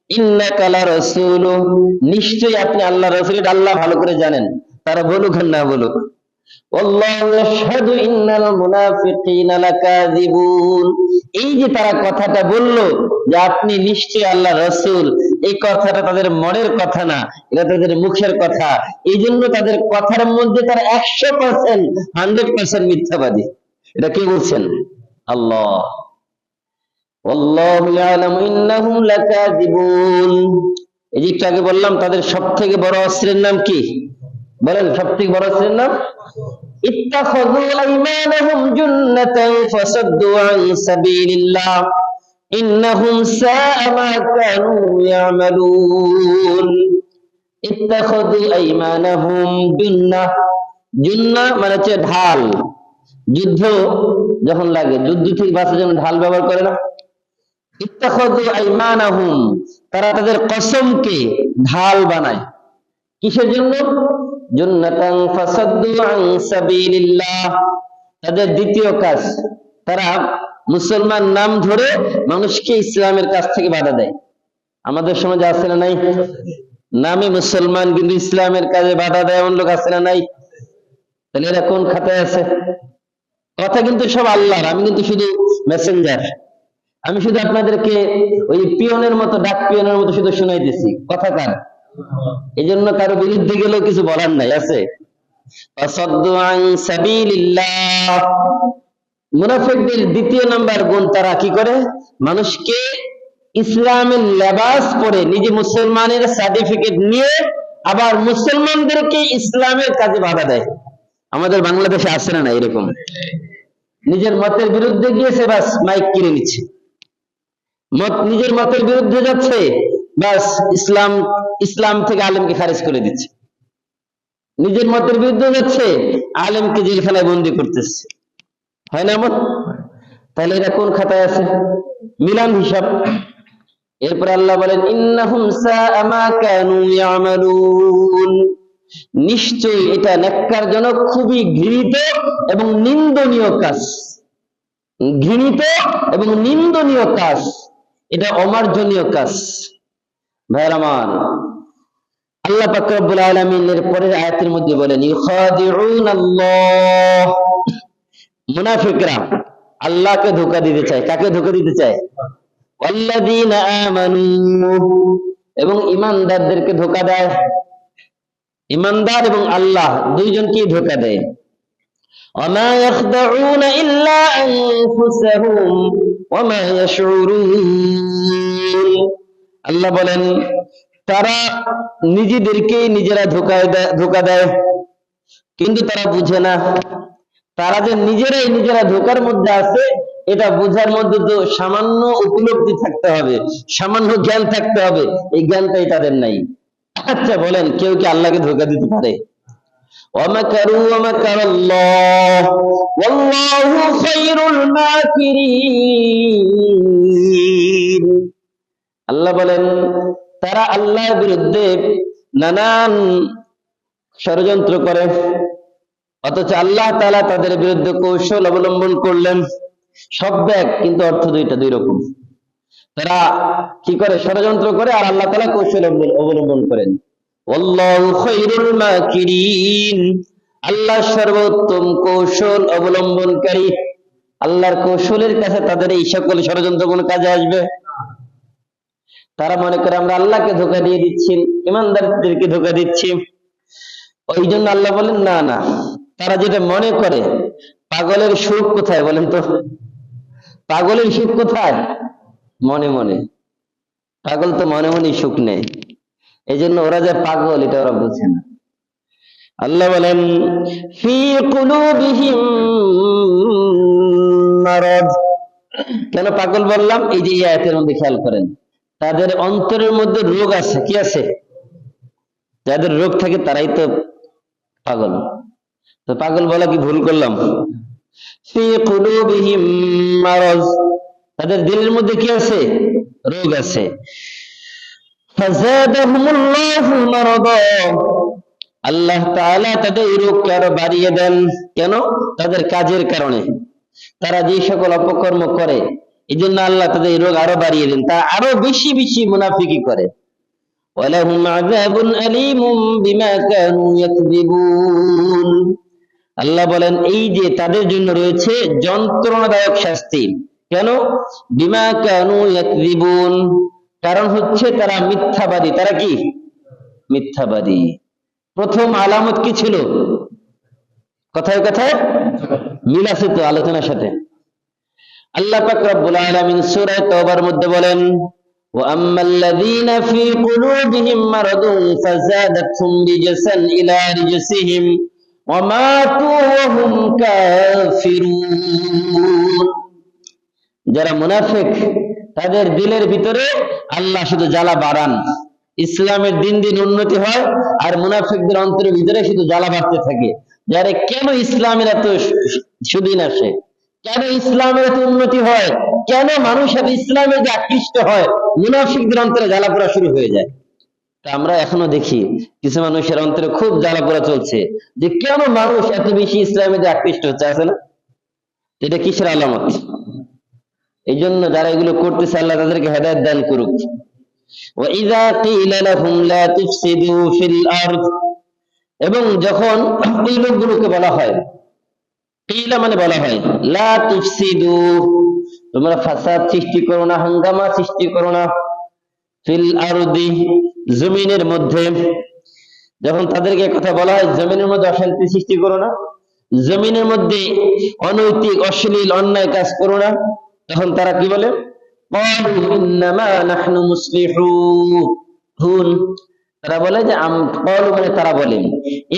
ইন্নাকা লারাসূলুহু, নিশ্চয়ই আপনি আল্লাহর রাসূল। এটা আল্লাহ ভালো করে জানেন, তারা বলুক আর না বলুক। ওয়াল্লাহু ইয়াশহাদু ইন্নাল মুনাফিকিনা লাকাযিবুন, এই যে তারা কথাটা বললো যে আপনি নিশ্চয়ই আল্লাহর রাসূল, এই কথাটা তাদের মনের কথা না, এটা তাদের মুখের কথা। এই জন্য তাদের কথার মধ্যে তারা 100%, 100% মিথ্যাবাদী। এটা কে বলছেন? আল্লাহ। আল্লাহু ইয়ালামু ইন্নাহুম লাকাযিবুন। এই যে আগে বললাম তাদের সবথেকে বড় অস্ত্রের নাম কি? বলেন সবথেকে বড় অস্ত্রের নাম? ইত্তাখাযু আইমানাহুম জুন্নাতান ফাসাদ্দু আন সাবিলিল্লাহ ইন্নাহুম সাআ মা কানু ইয়ামালুন। ইত্তাখাযু আইমানাহুম জুন্নাহ, জুন্নাহ মানে হচ্ছে ঢাল। যুদ্ধ যখন লাগে, যুদ্ধ থেকে বাঁচার জন্য ঢাল ব্যবহার করে না? ইত্তাখাযু আইমানাহুম, তারা তাদের কসমকে ঢাল বানায়। কিসের জন্য? জুন্নাতান ফাসাদ্দু আন সাবিলিল্লাহ। তাদের দ্বিতীয় কাজ, তারা মুসলমান নাম ধরে মানুষকে ইসলামের কাছ থেকে বাধা দেয়। আমাদের সমাজে আছে না নাই? নামে মুসলমান কিন্তু ইসলামের কাজে বাধা দেয় এমন লোক আছে না নাই? তাহলে এরা কোন খাতায় আছে? কথা কিন্তু সব আল্লাহর, আমি কিন্তু শুধু মেসেঞ্জার। আমি শুধু আপনাদেরকে ওই পিয়নের মতো, ডাক পিয়নের মতো শুধু শুনাইতেছি। কথা কার? এই জন্য কারো বিরুদ্ধে গেলেও কিছু বলার নাই, আছে। ফাসাদ্দু আন সাবিলিল্লাহ। মুনাফিকদের দ্বিতীয় নাম্বার গুণ, তারা কি করে? মানুষকে ইসলামের লেবাস পরে, নিজে মুসলমানের সার্টিফিকেট নিয়ে আবার মুসলমানদেরকে ইসলামের কাজে বাধা দেয়। আমাদের বাংলাদেশে আছে না এরকম? নিজের মতের বিরুদ্ধে গিয়েছে, বাস মাইক কিনে নিচ্ছে। নিজের মতের বিরুদ্ধে যাচ্ছে, বাস ইসলাম থেকে আলেমকে খারিজ করে দিচ্ছে। নিজের মতের বিরুদ্ধে যাচ্ছে, আলেমকে জেলখানায় বন্দি করতেছে। হয় না এমন? তাহলে এরা কোন খাতায় আছে? মিলান হিসাব। এরপর আল্লাহ বলেন, ইন্নাহুম সাআ মা কানু ইয়ামালুন। নিশ্চয়ই এটা নেককারজনক খুবই ঘৃণিত এবং নিন্দনীয় কাজ। ঘৃণিত এবং নিন্দনীয় কাজ, এটা অমার্জনীয় কাজ। ভাইরা আমার, আল্লাহ পাক রব্বুল আলামিন এর পরের আয়াতের মধ্যে বলেন, ইউখাদিউনাল্লাহ। মুনাফিকরা আল্লাহকে ধোঁকা দিতে চায়। কাকে ধোঁকা দিতে চায়? ওয়াল্লাযীনা আমানু, এবং ঈমানদারদেরকে ধোঁকা দেয়। ঈমানদার এবং আল্লাহ দুইজনকেই ধোঁকা দেয়। ওয়ামা ইয়াখদাউনা ইল্লা আনফুসাহুম ওয়ামা ইয়াশউরুন। আল্লাহ বলেন, তারা নিজেদেরকেই নিজেরা ধোঁকা দেয়, কিন্তু তারা বুঝে না। তারা যে নিজেরা ধোঁকার মধ্যে আছে, এটা বোঝার মধ্যে তো সামান্য উপলব্ধি থাকতে হবে, সামান্য জ্ঞান থাকতে হবে। এই জ্ঞানটাই তাদের নাই। আচ্ছা বলেন, কেউ কি আল্লাহকে ধোঁকা দিতে পারে? ওয়ামাকারু ওয়ামাকারাল্লাহ ওয়াল্লাহু খায়রুল মাকিরিন। আল্লাহ বলেন, তারা আল্লাহর বিরুদ্ধে নানান ষড়যন্ত্র করে, অথচ আল্লাহ তাআলা তাদের বিরুদ্ধে কৌশল অবলম্বন করলেন। শব্দ এক, কিন্তু অর্থ দুই রকম। তারা কি করে? ষড়যন্ত্র করে, আর আল্লাহ তাআলা কৌশল অবলম্বন করেন। আল্লাহু খায়রুল মাকিরিন। আল্লাহ সর্বোত্তম কৌশল অবলম্বনকারী। আল্লাহর কৌশলের কাছে তাদের এই সকল ষড়যন্ত্র কোন কাজে আসবে? তারা মনে করে আমরা আল্লাহকে ধোঁকা দিয়ে দিচ্ছি, ঈমানদারদেরকে ধোঁকা দিচ্ছি। ওই জন্য আল্লাহ বলেন, না না, তারা যেটা মনে করে। পাগলের সুখ কোথায় বলেন তো? পাগলের সুখ কোথায়? মনে মনে। পাগল তো মনে মনে সুখ নেই। এই জন্য ওরা যে পাগল, এটা ওরা বুঝে না। আল্লাহ বলেন, ফি কুলুবিহিম মারাদ। কেন পাগল বললাম? এই যে আয়াতের মধ্যে খেয়াল করেন, তাদের অন্তরের মধ্যে রোগ আছে। কি আছে? যাদের রোগ থাকে তারাই তো পাগল। তো পাগল বলা কি ভুল করলাম? ফি কুলুবিহিম মারাদ, তাদের দিলের মধ্যে কি আছে? রোগ আছে। ফাযাদাহুমুল্লাহু মারাদা, আল্লাহ তাআলা তাদের রোগকে আরো বাড়িয়ে দেন। কেন? তাদের কাজের কারণে, তারা যে সকল অপকর্ম করে, এই জন্য আল্লাহ তাদের রোগ আরো বাড়িয়ে দেন। তারা আরো বেশি বেশি মুনাফিকি করে। ওয়ালাহুম আযাবুন আলীমুম বিমা কানু ইয়াকযিবুন। আল্লাহ বলেন, এই যে তাদের জন্য রয়েছে যন্ত্রণাদায়ক শাস্তি। কেন? বিমা কানু ইয়াকযিবুন, কারণ হচ্ছে তারা মিথ্যাবাদী। তারা কি? মিথ্যাবাদী। প্রথম আলামত কি ছিল? কথায় কথায় মিল আছে তো আলোচনার সাথে। আল্লাহ পাক রব্বুল আলামিন সূরা তাওবার মধ্যে বলেন, ওয়া আম্মাল্লাযীনা ফী কুলুবিহিম মারাদুন ফাযাদাতহুম রিজসান ইলা রিজসিহিম ওয়া মাতু ওয়া হুম কাফিরুন। যারা মুনাফিক, তাদের দিলের ভিতরে আল্লাহ শুধু জ্বালা বাড়ান। ইসলামের দিন দিন উন্নতি হয়, আর মুনাফিকদের অন্তরের ভিতরে শুধু জ্বালা বাড়তে থাকে। যারে কেন ইসলামের এত সুদিন আসে, কেন ইসলামের এত উন্নতি হয়, কেন মানুষ এত ইসলামে যে আকৃষ্ট হয়, মুনাফিকদের অন্তরে জ্বালা পোড়া শুরু হয়ে যায়। তা আমরা এখনো দেখি কিছু মানুষের অন্তরে খুব জ্বালা পোড়া চলছে যে কেন মানুষ এত বেশি ইসলামে যে আকৃষ্ট হচ্ছে, আছে না? এটা কিসের আলামত? এই জন্য যারা এগুলো করতেছে আল্লাহ তাদেরকে হেদায়েত দান করুক। وَإِذَا قِيلَ لَهُمْ لَا تُفْسِدُوا فِي الْأَرْضِ, এবং যখন এই লোকগুলোকে বলা হয়, কিলা মানে বলা হয়, লা তুফসিদু, তোমরা ফাসাদ সৃষ্টি করো না, হাঙ্গামা সৃষ্টি করো না, ফিল আরদি, জমিনের মধ্যে। যখন তাদেরকে কথা বলা হয় জমিনের মধ্যে অশান্তি সৃষ্টি করো না, জমিনের মধ্যে অনৈতিক অশ্লীল অন্যায় কাজ করো না, তখন তারা কি বলে? ক্বালু ইন্নামা নাহনু মুসলিহুন, তারা বলে যে ক্বালু মানে তারা বলেন,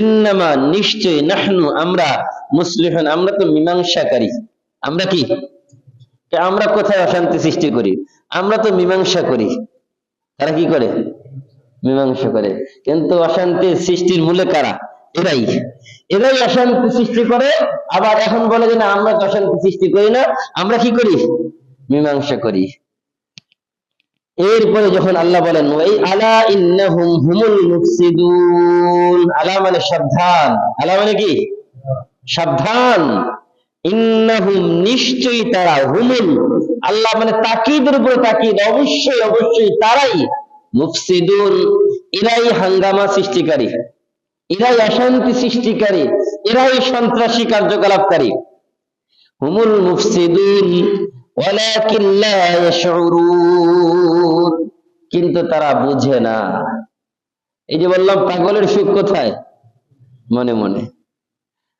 ইন্নামা নিশ্চয়, নাহনু আমরা, মুসলিহুন আমরা তো মীমাংসাকারী। আমরা কি? আমরা কোথায় অশান্তি সৃষ্টি করি? আমরা তো মীমাংসা করি। তারা কি করে? মীমাংসা করে। কিন্তু অশান্তির সৃষ্টির মূলে কারা? এরাই। এরাই অশান্তি সৃষ্টি করে, আবার এখন বলে যে না আমরা তো অশান্তি সৃষ্টি করি না, আমরা কি করি? মীমাংসা করি। এরপরে যখন আল্লাহ বলেন ওয়াই আলা ইন্নাহুম হুমুল মুফসিদুন, আলা মানে সাবধান, আলা মানে কি? সাবধান। ইন্নাহুম নিশ্চয়ই তারা, হুমুল আল্লাহ মানে তাকিদের উপরে তাকিদ, অবশ্যই অবশ্যই তারাই, মুফসিদুন এরাই হাঙ্গামা সৃষ্টিকারী, এরাই অশান্তি সৃষ্টিকারী, এরাই সন্ত্রাসী কার্যকলাপকারী। হুমুল মুফসিদুন ওয়ালাকিন লা ইয়াশউরুন, কিন্তু তারা বুঝে না। এই যে বললাম পাগলের সুখ কোথায়? মনে মনে।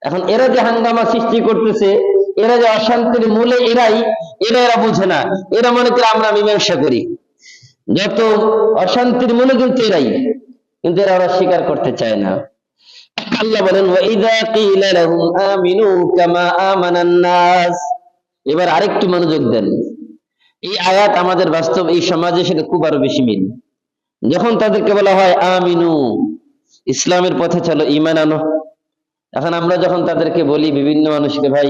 এখন এরা যে হাঙ্গামা সৃষ্টি করতেছে, এরা যে অশান্তির মূলে এরাই, এরা বুঝে না। এরা মনে করে আমরা মীমাংসা করি, যত অশান্তির মূলে কিন্তু এরাই, কিন্তু এরা ওরা স্বীকার করতে চায় না। আল্লাহ বলেন ওয়াইযা কিলা লাহুম আমিনু কামা আমানান নাস, এবার আরেকটু মনোযোগ দেন। এই আয়াত আমাদের বাস্তব এই সমাজে সেটা খুব আরো বেশি মিল। যখন তাদেরকে বলা হয় আমিনু, ইসলামের পথে চলো, ঈমান আনো। এখন আমরা যখন তাদেরকে বলি বিভিন্ন মানুষকে, ভাই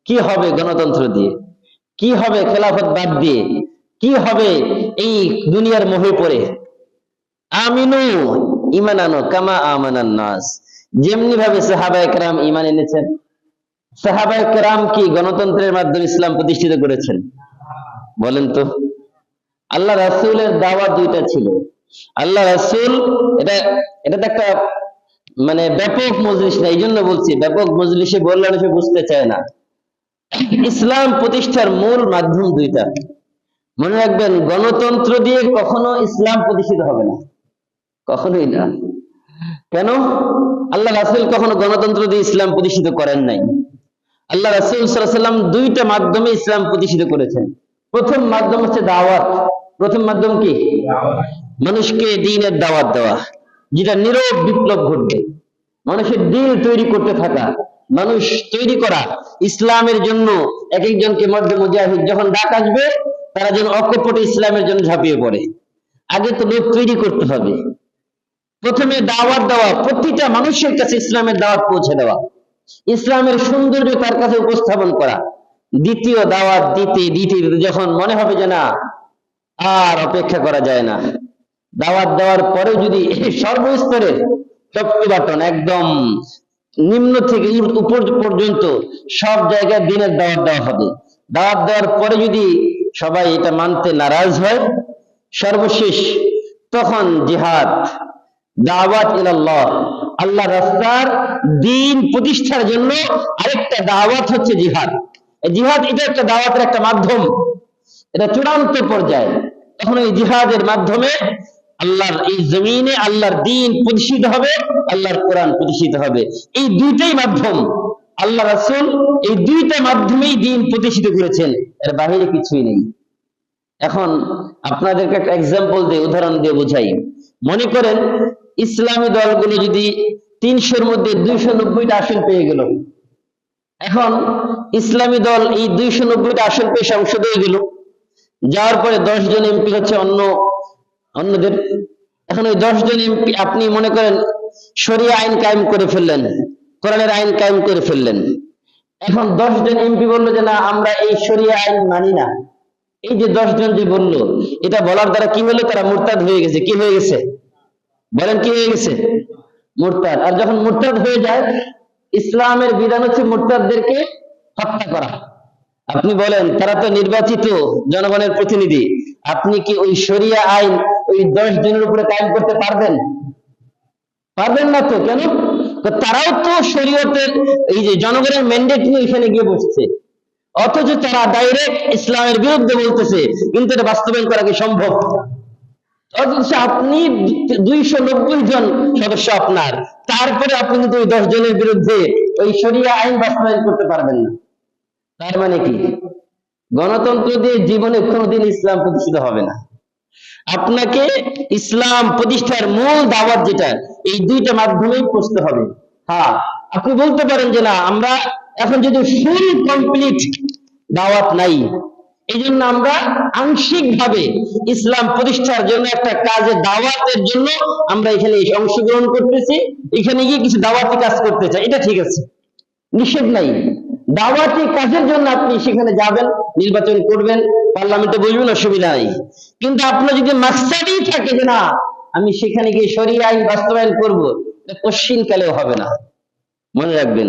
কি হবে গণতন্ত্র দিয়ে, কি হবে খেলাফত বাদ দিয়ে, কি হবে এই দুনিয়ার মোহে পড়ে, আমিনু ঈমান আনো কামা আমানান নাস, যেমনি ভাবে সাহাবায়ে কেরাম ঈমান এনেছেন। সাহাবায়ে কেরাম কি গণতন্ত্রের মাধ্যমে ইসলাম প্রতিষ্ঠিত করেছেন? বলেন তো। আল্লাহ রাসূলের দাওয়াত দুইটা ছিল। আল্লাহ রাসূল, এটা এটা তো একটা মানে ব্যাপক মজলিস না, এই জন্য বলছি ব্যাপক মজলিসে বললে সে বুঝতে চায় না। ইসলাম প্রতিষ্ঠার মূল মাধ্যম দুইটা। মনে রাখবেন, গণতন্ত্র দিয়ে কখনো ইসলাম প্রতিষ্ঠিত হবে না, কখনোই না। কেন? আল্লাহ রাসূল কখনো গণতন্ত্র দিয়ে ইসলাম প্রতিষ্ঠিত করেন নাই। আল্লাহ রাসূল সাল্লাল্লাহু আলাইহি ওয়াসাল্লাম দুইটা মাধ্যমে ইসলাম প্রতিষ্ঠিত করেছেন। প্রথম মাধ্যম হচ্ছে দাওয়াত। প্রথম মাধ্যম কি? মানুষকে দ্বীনের দাওয়াত দেওয়া, যেটা নীরব বিপ্লব ঘটবে, মানুষের দিল তৈরি করতে থাকা, মানুষ তৈরি করা ইসলামের জন্য। এক একজনকে মধ্যে মুজাহিদ যখন ডাক আসবে, তারা যেন অকপটে ইসলামের জন্য ঝাঁপিয়ে পড়ে। আগে তো লোক তৈরি করতে হবে। প্রথমে দাওয়াত দেওয়া, প্রতিটা মানুষের কাছে ইসলামের দাওয়াত পৌঁছে দেওয়া, ইসলামের সৌন্দর্য তার কাছে উপস্থাপন করা। দ্বিতীয় দাওয়াত দিতে দিতে যখন মনে হবে যে না আর অপেক্ষা করা যায় না, দাওয়াত দেওয়ার পরে যদি সর্বস্তরের টপকি বাটন একদম নিম্ন থেকে উপর পর্যন্ত সব জায়গায় দিনের দাওয়াত দেওয়া হবে। দাওয়াত দেওয়ার পরে যদি সবাই এটা মানতে নারাজ হয়, সর্বশেষ তখন জিহাদ, দাওয়াত ইলাল্লাহ, আল্লাহ রাস্তার দ্বীন প্রতিষ্ঠার জন্য আরেকটা দাওয়াত হচ্ছে জিহাদ। জিহাদ এটা একটা দাওয়াতের একটা মাধ্যম, এটা চূড়ান্ত পর্যায়ে। তখন এই জিহাদের মাধ্যমে আল্লাহর এই জমিনে আল্লাহর দ্বীন প্রতিষ্ঠিত হবে, আল্লাহর কোরআন প্রতিষ্ঠিত হবে। এই দুইটাই মাধ্যম, আল্লাহ রাসূল এই দুইটা মাধ্যমেই দ্বীন প্রতিষ্ঠিত করেছেন, এর বাইরে কিছুই নেই। এখন আপনাদেরকে একটা এক্সাম্পল দিয়ে, উদাহরণ দিয়ে বোঝাই। মনে করেন ইসলামী দলগুলো যদি 300-র মধ্যে 290টা আসন পেয়ে গেল। এখন ইসলামী দল এই 290টা আসন পেয়ে সংসদে গেল, যাওয়ার পরে 10 জন এমপি হচ্ছে অন্যদের। এখন ওই 10 জন এমপি, আপনি মনে করেন শরিয়া আইন কায়েম করে ফেললেন, কোরআনের আইন কায়েম করে ফেললেন। এখন 10 জন এমপি বললো যে না আমরা এই শরিয়া আইন মানি না। এই যে 10 জন যে বললো, এটা বলার দ্বারা কি হলো? তারা মুরতাদ হয়ে গেছে। কি হয়ে গেছে? বলেন কি হয়ে গেছে? মুরতাদ। আর যখন মুরতাদ হয়ে যায়, ইসলামের বিধান হচ্ছে মুরতাদদেরকে হত্যা করা। আপনি বলেন, তারা তো নির্বাচিত জনগণের প্রতিনিধি, আপনি কি ওই শরিয়া আইন ওই 10 জনের উপরে কায়েম করতে পারবেন? পারবেন না তো। কেন? তো তারাও তো শরীয়তের এই যে জনগণের ম্যান্ডেট নিয়ে এখানে গিয়ে বসছে, অথচ তারা ডাইরেক্ট ইসলামের বিরুদ্ধে বলতেছে, কিন্তু এটা বাস্তবায়ন করা কি সম্ভব? অথচ আপনি 290 জন সদস্য আপনার, তারপরে আপনি কিন্তু ওই 10 জনের বিরুদ্ধে ওই শরিয়া আইন বাস্তবায়ন করতে পারবেন না। তার মানে কি? গণতন্ত্র দিয়ে জীবনে কোনোদিন ইসলাম প্রতিষ্ঠিত হবে না। আপনাকে ইসলাম প্রতিষ্ঠার মূল দাওয়াত যেটা, এই দুইটা মাধ্যমেই পৌঁছতে হবে। হ্যাঁ, আপনি বলতে পারেন যে না, আমরা এখন যদি ফুল কমপ্লিট দাওয়াত নাই, এই জন্য আমরা আংশিক ভাবে ইসলাম প্রতিষ্ঠার জন্য একটা কাজে দাওয়াতের জন্য আমরা এখানে অংশগ্রহণ করতেছি, এখানে গিয়ে কিছু দাওয়াতি কাজ করতে চাই, এটা ঠিক আছে, নিষেধ নাই। দাওয়াতি কাজের জন্য আপনি সেখানে যাবেন, নির্বাচন করবেন, পার্লামেন্টে বসবেন, অসুবিধা নাই। কিন্তু আপনার যদি মাকসাদই থাকে যে না, আমি সেখানে গিয়ে শরিয়া আইন বাস্তবায়ন করব, এটা কোশ্চিন কালেও হবে না। মনে রাখবেন,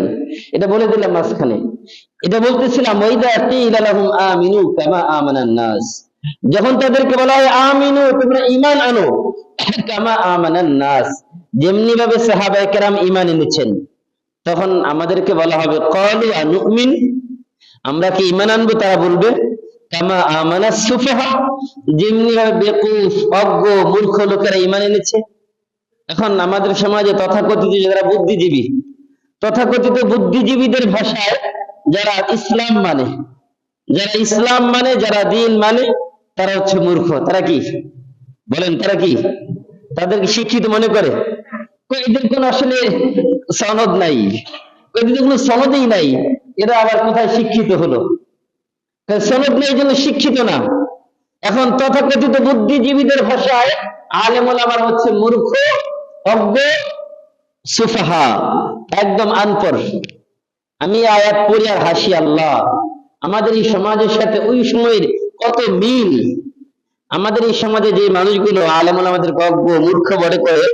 এটা বলে দিলাম মাঝখানে। এটা বলতেছিলাম, ওয়াইদা কিলা লাহুম আমিনু কামা আমানান নাস, যখন তাদেরকে বলা হয় আমিনু, তোমরা ঈমান আনো, কামা আমানান নাস, যেমনি ভাবে সাহাবায়ে কেরাম ঈমান এনেছেন, তখন আমাদেরকে বলা হবে ক্বালু আনুমিন, আমরা কি ঈমান আনবো? তারা বলবে কামা আমানাস সুফাহা, যেমনি ভাবে বেকুফ, অজ্ঞ, মূর্খ লোকেরা ঈমান এনেছে। এখন আমাদের সমাজে তথাকথিত যারা বুদ্ধিজীবী, তথাকথিত বুদ্ধিজীবীদের ভাষায় যারা ইসলাম মানে, যারা দিন মানে, তারা হচ্ছে মূর্খ। তারা কি বলেন? তারা কি তাদেরকে শিক্ষিত মনে করে? এদের কোন আসলে সনদ নাই, এদের কোনো সনদই নাই, এরা আবার কোথায় শিক্ষিত হলো? সনদ নেই, জন্য শিক্ষিত না। এখন তথাকথিত বুদ্ধিজীবীদের ভাষায় আলেম ওলামা হচ্ছে মূর্খ, অজ্ঞ, সুফাহা, একদম আনপড়। আমি আয়াত পড়ি আর হাসি, আল্লাহ, আমাদের এই সমাজের সাথে ওই সময়ের কত মিল। আমাদের এই সমাজে যে মানুষগুলো আলেম ওলামাদের অজ্ঞ, মূর্খ বলে করে,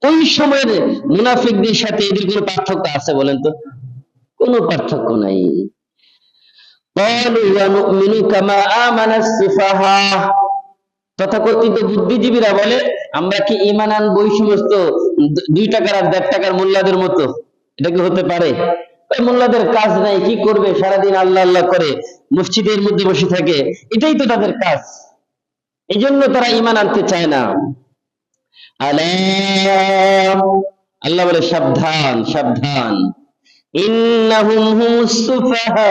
ওই সময়ের মুনাফিকদের সাথে এদের কোনো পার্থক্য আছে বলেন তো? কোনো পার্থক্য নাই। তথাকথিত বুদ্ধিজীবীরা বলে, আমরা কি ঈমান আনবো ওই সমস্ত 2 টাকার আর 1.5 টাকার মোল্লাদের মতো? এটা কি হতে পারে? ওই মোল্লাদের কাজ নাই, কি করবে? সারাদিন আল্লাহ আল্লাহ করে মসজিদের মধ্যে বসে থাকে, এটাই তো তাদের কাজ। এই জন্য তারা ঈমান আনতে চায় না। আল্লাহ বলে সাবধান, সাবধান, ইন্নাহুম হুমুস সুফাহা,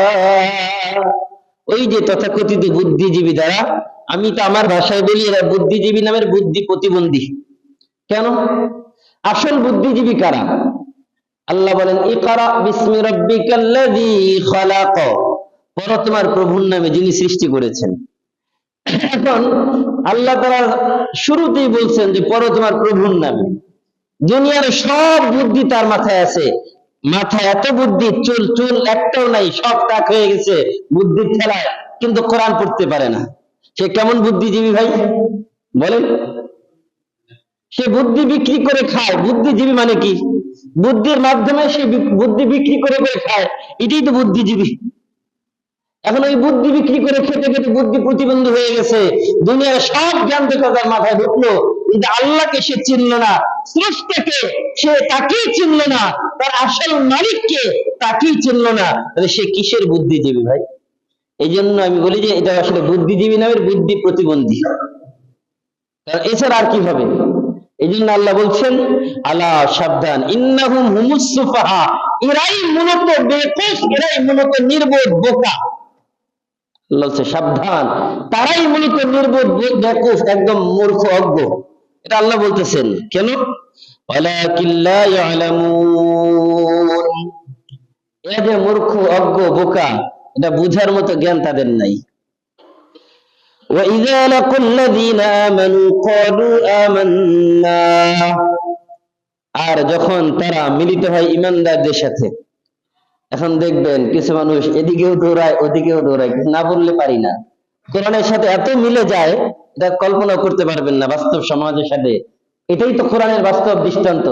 ওই যে তথাকথিত বুদ্ধিজীবী দ্বারা, আমি তো আমার ভাষায় বলি এরা বুদ্ধিজীবী নামের বুদ্ধি প্রতিবন্ধী। কেন? আসল বুদ্ধিজীবী কারা? আল্লাহ বলেন ইকরা বিসমি রাব্বিকাল্লাযী খালাক, পড়ো তোমার প্রভুর নামে যিনি সৃষ্টি করেছেন। এখন আল্লাহ তাআলা শুরুতেই বলছেন যে পড়ো তোমার প্রভুর নামে। দুনিয়ার সব বুদ্ধি তার মাথায় আছে, মাথায় এত বুদ্ধি, চুল চুল একটাও নাই, সব টাক হয়ে গেছে বুদ্ধির খেলায়, কিন্তু কোরআন পড়তে পারে না। সে কেমন বুদ্ধিজীবী ভাই বলেন? সে বুদ্ধি বিক্রি করে খায়। বুদ্ধিজীবী মানে কি? বুদ্ধির মাধ্যমে সে বুদ্ধি বিক্রি করে খায়, এটাই তো বুদ্ধিজীবী। এখন ওই বুদ্ধি বিক্রি করে খেতে খেতে বুদ্ধি প্রতিবন্ধী হয়ে গেছে, দুনিয়ার সব জ্ঞান তো তার মাথায় ঢুকলো, কিন্তু আল্লাহকে সে চিনল না, স্রষ্টাকে সে তাকেই চিনল না, তার আসল মালিককে তাকেই চিনল না, তাহলে সে কিসের বুদ্ধিজীবী ভাই? এই জন্য আমি বলি যে এটা আসলে বুদ্ধিজীবী নামের বুদ্ধি প্রতিবন্ধী, এছাড়া আর কি হবে? এই জন্য আল্লাহ বলছেন আলা সাবধান, ইন্নাহুম হুমুস সুফাহা, এরাই মূলত বেকুফ, এরাই মূলত নির্বোধ, বোকা। আল্লাহ বলছে সাবধান, তারাই মূলত নির্বোধ, বেকুফ, একদম মূর্খ, অজ্ঞ। এটা আল্লাহ বলতেছেন। কেন? ওয়ালাকিন লা ইয়ালামুন, এরা যে মূর্খ, অজ্ঞ, বোকা, এটা বুঝার মতো জ্ঞান তাদের নাই। وَإِذَا لَقُوا الَّذِينَ آمَنُوا قَالُوا آمَنَّا, আর যখন তারা মিলিত হয় ঈমানদারদের সাথে, এখন দেখবেন কিছু মানুষ এদিকেও দৌড়ায় ওদিকেও দৌড়ায়, কিছু না বললে পারি না, কোরআনের সাথে এত মিলে যায়, এটা কল্পনা করতে পারবেন না বাস্তব সমাজের সাথে। এটাই তো কোরআনের বাস্তব দৃষ্টান্ত,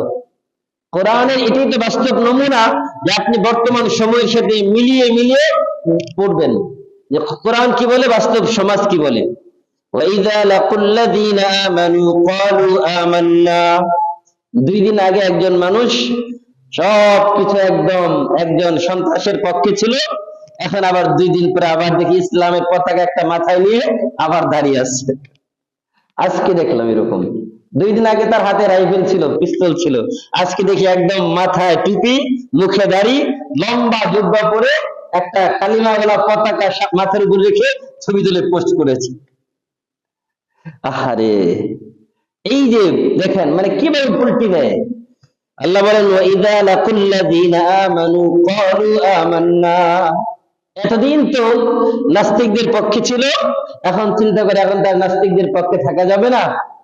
কোরআনের এটাই তো বাস্তব নমুনা যে আপনি বর্তমান সময়ের সাথে মিলিয়ে মিলিয়ে পড়বেন যে কোরআন কি বলে, বাস্তব সমাজ কি বলে। وَإِذَا لَقُوا الَّذِينَ آمَنُوا قَالُوا آمَنَّا। 2 দিন আগে একজন মানুষ সবকিছু একজন সন্ত্রাসের পক্ষে ছিল, এখন আবার 2 দিন পরে আবার দেখি ইসলামের পতাকা একটা মাথায় নিয়ে আবার দাঁড়িয়ে আছে। আজকে দেখলাম এরকম, 2 দিন আগে তার হাতে রাইফেল ছিল, পিস্তল ছিল, আজকে দেখি একদম মাথায় টুপি, মুখে দাড়ি, লম্বা জুব্বা পরে একটা কালিমাওয়ালা পতাকা মাথার উপর রেখে ছবি তুলে পোস্ট করেছে। আহারে, এই যে দেখেন মানে কিভাবে উল্টি দেয়। আল্লাহ বলেন ওয়াইদা লাকুল্লাযীনা আমানু ক্বালু আমান্না। এতদিন তো নাস্তিকদের পক্ষে ছিল, এখন চিন্তা করে এখন তার নাস্তিকদের পক্ষে থাকা যাবে না,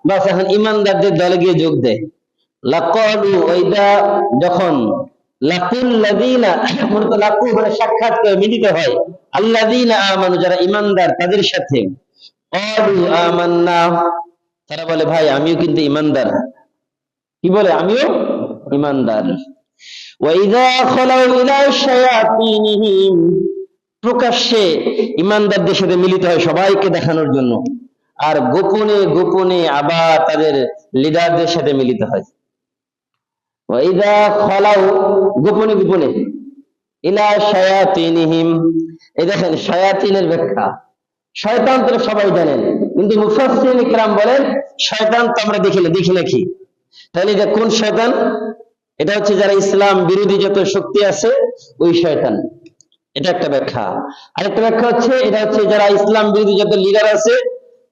বাস এখন ইমানদারদের দলে গিয়ে যোগ দেয়। লাকালু, ওইদা যখন লাকুল্লাযীনা, মূলত লাকু মানে সাক্ষাৎ করে মিলিত হয়, আল্লাযীনা আমানু যারা ইমানদার তাদের সাথে, ক্বালু আমান্না তারা বলে ভাই আমিও কিন্তু ইমানদার। কি বলে? আমিও ইমানদার। ওয়াইদা খালাউ ইলা শায়াতিনহিম, প্রকাশ্যে ইমানদারদের সাথে মিলিত হয় সবাইকে দেখানোর জন্য, আর গোপনে গোপনে আবার তাদের লিডারদের সাথে মিলিত হয়। ওয়াইদা খালাউ, গোপনে গোপনে, ইলা শায়াতিনহিম, এই দেখেন শায়াতিনের ব্যাখ্যা, শয়তান তো সবাই জানেন, কিন্তু মুফাসসিরিন ইকরাম বলেন শয়তান তো আমরা দেখি নাকি। তাহলে এটা কোন শয়তান? এটা হচ্ছে যারা ইসলাম বিরোধী যত শক্তি আছে ওই শয়তান, এটা একটা ব্যাখ্যা। আরেকটা ব্যাখ্যা হচ্ছে এটা হচ্ছে যারা ইসলাম বিরোধী যত লিডার আছে,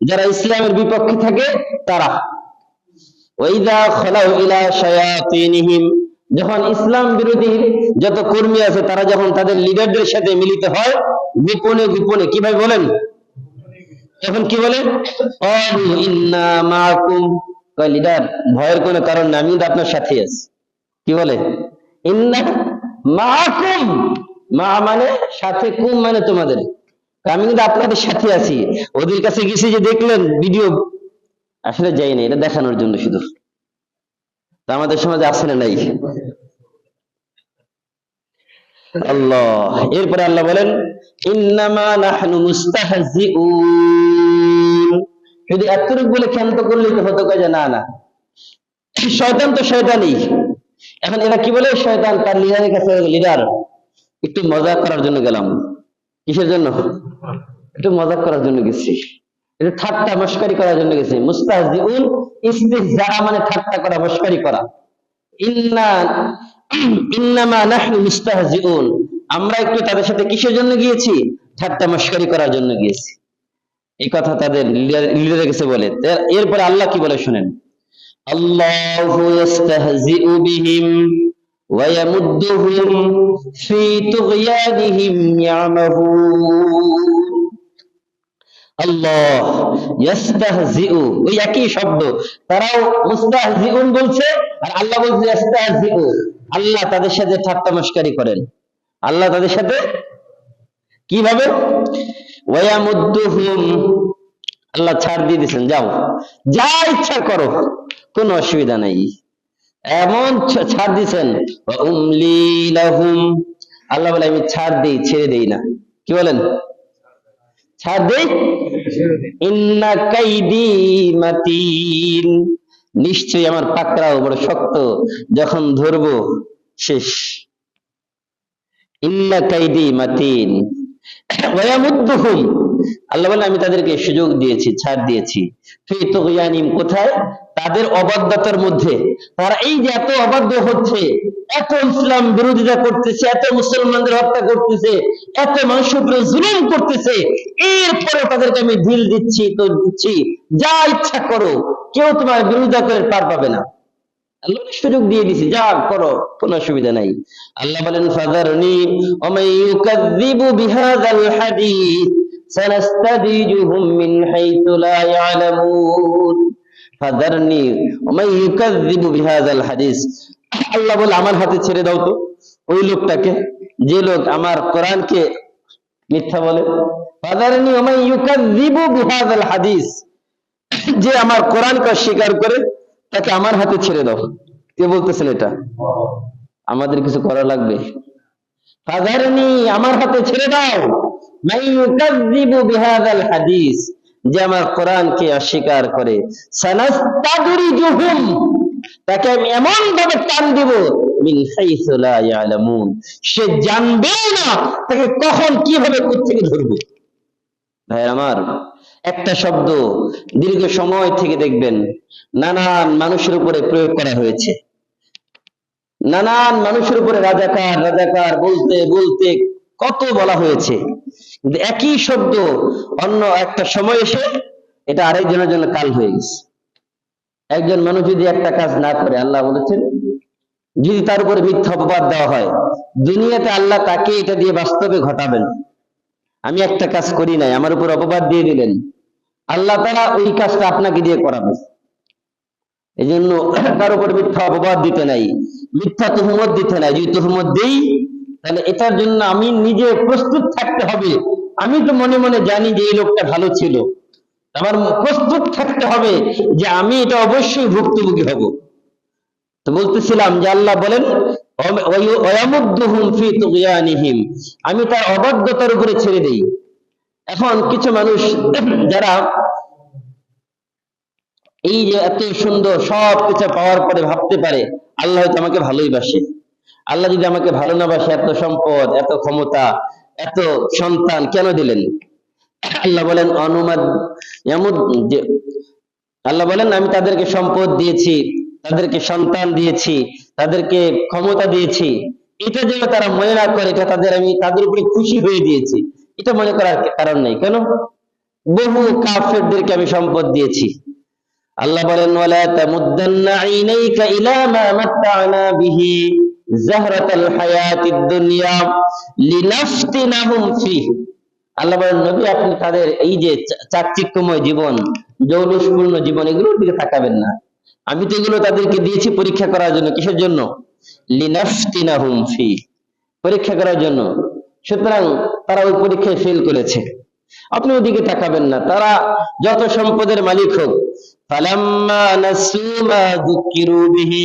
যারা ইসলামের বিপক্ষে থাকে তারা। ওয়াইদা খালাউ ইলা শায়াতিনহিম, যখন ইসলাম বিরোধী যত কর্মী আছে তারা যখন তাদের লিডারদের সাথে মিলিত হয় গোপনে গোপনে, কিভাবে বলেন? তখন কি বলে? ক্বালু ইন্না মাআকুম, কয় লিডার ভয়ের কোনো কারণ নেই, আমি তো আপনার সাথে আছি। কি বলে? ইন্না মাআকুম, মা মানে সাথে, কুম মানে তোমাদের, আমি কিন্তু আপনাদের সাথে আছি। ওদের কাছে গেছি যে দেখলেন ভিডিও, আসলে যাই না, এটা দেখানোর জন্য শুধু। তা আমাদের সমাজে আছে না নাই? আল্লাহ, এরপরে আল্লাহ বলেন ইন্নামা নাহনু মুস্তাহজিউন, যদি এতটুকু বলে ক্ষান্ত করলেই তো হতো, কাজে না না, শয়তান তো শয়তানই। এখন এরা কি বলে? শয়তান তার লিডারের কাছে, লিডার একটু মজা করার জন্য গেলাম। কিসের জন্য? একটু মজা করার জন্য গেছি, একটু ঠাট্টা মশকারি করার জন্য গেছি। মুস্তাহজিউন, ইস্তিহজা মানে ঠাট্টা করা, মশকারি করা। ইন্নামা নাহনু মুস্তাহজিউন, আমরা একটু তাদের সাথে কিসের জন্য গিয়েছি? ঠাট্টা মশকারি করার জন্য গিয়েছি। এই কথা তাদের লিডারের কাছে বলে। এরপরে আল্লাহ কি বলে শুনেন, আল্লাহু ইস্তাহজিউ বিহিম ওয়া ইয়ামুদ্দুহুম ফি তুগয়ানিহিম ইয়ামাহুন। আল্লাহ ইস্তাহজিউ, ওই একই শব্দ, তারাও মুস্তাহজিউন বলছে আর আল্লাহ বলছে ইস্তাহজিউ। আল্লাহ তাদের সাথে ঠাট্টা মশকারি করেন। আল্লাহ তাদের সাথে কিভাবে? ওয়া ইয়ামুদ্দুহুম, আল্লাহ ছাড় দিয়ে দিয়েছেন, যাও যা ইচ্ছা করো, কোনো অসুবিধা নাই, এমন ছাড় দিয়েছেন। ওয়া উমলি লাহুম, আল্লাহ বলে আমি ছাড় দেই, ছেড়ে দেই না। কি বলেন? ছাড় দেই। ইন্না কাইদি মাতিন, নিশ্চয়ই আমার পাকড়াও বড় শক্ত, যখন ধরবো শেষ। ইন্না কাইদি মাতিন ওয়া ইয়ামুদ্দুহুম, আল্লাহ বলে আমি তাদেরকে সুযোগ দিয়েছি, ছাড় দিয়েছি। ফি তুগয়ানিম, কোথায়? তাদের অবাধ্যতার মধ্যে। তারা এই যে এত অবাধ্য হচ্ছে, এত ইসলাম বিরোধিতা করতেছে, এত মুসলমানদের হত্যা করতেছে, এত মানুষের উপরে জুলুম করতেছে, এরপরে তাদেরকে আমি ঢিল দিচ্ছি, তো দিচ্ছি, যা ইচ্ছা করো, কেউ তোমার বিরোধিতা করে পার পাবে না। আল্লাহ সুযোগ দিয়ে দিছি, যা করো, কোনো অসুবিধা নাই। আল্লাহ বলেন ফাযারনি ওয়া মান ইউকাযযিবু বিহাযাল হাদীস সানাস্তাদরিজুহুম মিন হাইতু লা ইয়ালামুন। ফাযারনি ওয়া মান ইউকাযযিবু বিহাযাল হাদীস, আল্লাহ বলে আমার হাতে ছেড়ে দাও তো ওই লোকটাকে, যে লোক আমার কোরআনকে মিথ্যা বলে। ফাযারনি ওয়া মান ইউকাযযিবু বিহাযাল হাদীস, যে আমার কোরআনকে অস্বীকার করে, তাকে আমার হাতে ছেড়ে দাও। কে বলতেছেন এটা? আমাদের কিছু করা লাগবে? ফাযারনি, আমার হাতে ছেড়ে দাও। মান ইউকাযযিবু বিহাযাল হাদিস, যে আমার কোরআনকে অস্বীকার করে। সানাস্তাদরিজুহুম, তাকে আমি এমন ভাবে টান দিব, মিন হাইসু লা ইয়ালামুন, সে জানবে না তাকে কখন কিভাবে কোত্থেকে ধরবো। ভাই আমার, একটা শব্দ দীর্ঘ সময় থেকে দেখবেন নানান মানুষের উপরে প্রয়োগ করা হয়েছে। নানান মানুষের উপরে রাজাকার রাজাকার বলতে বলতে কত বলা হয়েছে, কিন্তু একই শব্দ অন্য একটা সময় এসে এটা আরেকজনের জন্য কাল হয়ে গেছে। একজন মানুষ যদি একটা কাজ না করে, আল্লাহ বলেছেন যদি তার উপরে মিথ্যা অপবাদ দেওয়া হয়, দুনিয়াতে আল্লাহ তাকে এটা দিয়ে বাস্তবে ঘটাবেন। আমি একটা কাজ করি নাই, আমার উপর অপবাদ দিয়ে দিলেন, আল্লাহ তাআলা ওই কাজটা আপনাকে দিয়ে করাবে। এই জন্য তার উপর মিথ্যা অপবাদ দিতে নাই, মিথ্যা তুহমত দিতে নাই। যদি তুহমত দেই, তাহলে এটার জন্য আমি নিজে প্রস্তুত থাকতে হবে। আমি তো মনে মনে জানি যে এই লোকটা ভালো ছিল, আমার প্রস্তুত থাকতে হবে যে আমি এটা অবশ্যই ভুক্তভোগী হব। তো বলতেছিলাম যে আল্লাহ বলেন ওয়ায়ামুদ্দুহুম ফি তুগয়ানিহিম, আমি তার অবাধ্যতার উপরে ছেড়ে দেই। এখন কিছু মানুষ যারা এই যে এত সুন্দর সব কিছু পাওয়ার পরে ভাবতে পারে আল্লাহ হয়তো আমাকে ভালোই বাসে। আল্লাহ যদি আমাকে ভালো না বাসে, এত সম্পদ, এত ক্ষমতা, এত সন্তান কেন দিলেন? আল্লাহ বলেন আল্লাহ বলেন আমি তাদেরকে সম্পদ দিয়েছি, তাদেরকে সন্তান দিয়েছি, তাদেরকে ক্ষমতা দিয়েছি, এটা যেন তারা মনে না করে এটা আমি তাদের উপরে খুশি হয়ে দিয়েছি, এটা মনে করার কারণ নেই। কেন? বহু কাফেরদেরকে আমি সম্পদ দিয়েছি। আল্লাহ বলেন ওয়ালা তামুদ্দান্না আইনাইকা ইলা মা মাত্তা'না বিহি যাহরাতাল হায়াতিদ দুনিয়া লিনাফতিনাহুম ফিহি। আল্লাহ বলেন নবী, আপনি তাদের এই যে চাকচিক্যময় জীবন, জৌলুসপূর্ণ জীবন, এগুলোর দিকে তাকাবেন না। আমি তো এগুলো তাদেরকে দিয়েছি পরীক্ষা করার জন্য। কিসের জন্য? লিনাফতিনাহুম ফি, পরীক্ষা করার জন্য। সুতরাং তারা ওই পরীক্ষায় ফেল করেছে, আপনি ওদিকে তাকাবেন না। তারা যত সম্পদের মালিক হোক, ফালাম্মা নাসু মা যুকিরু বিহি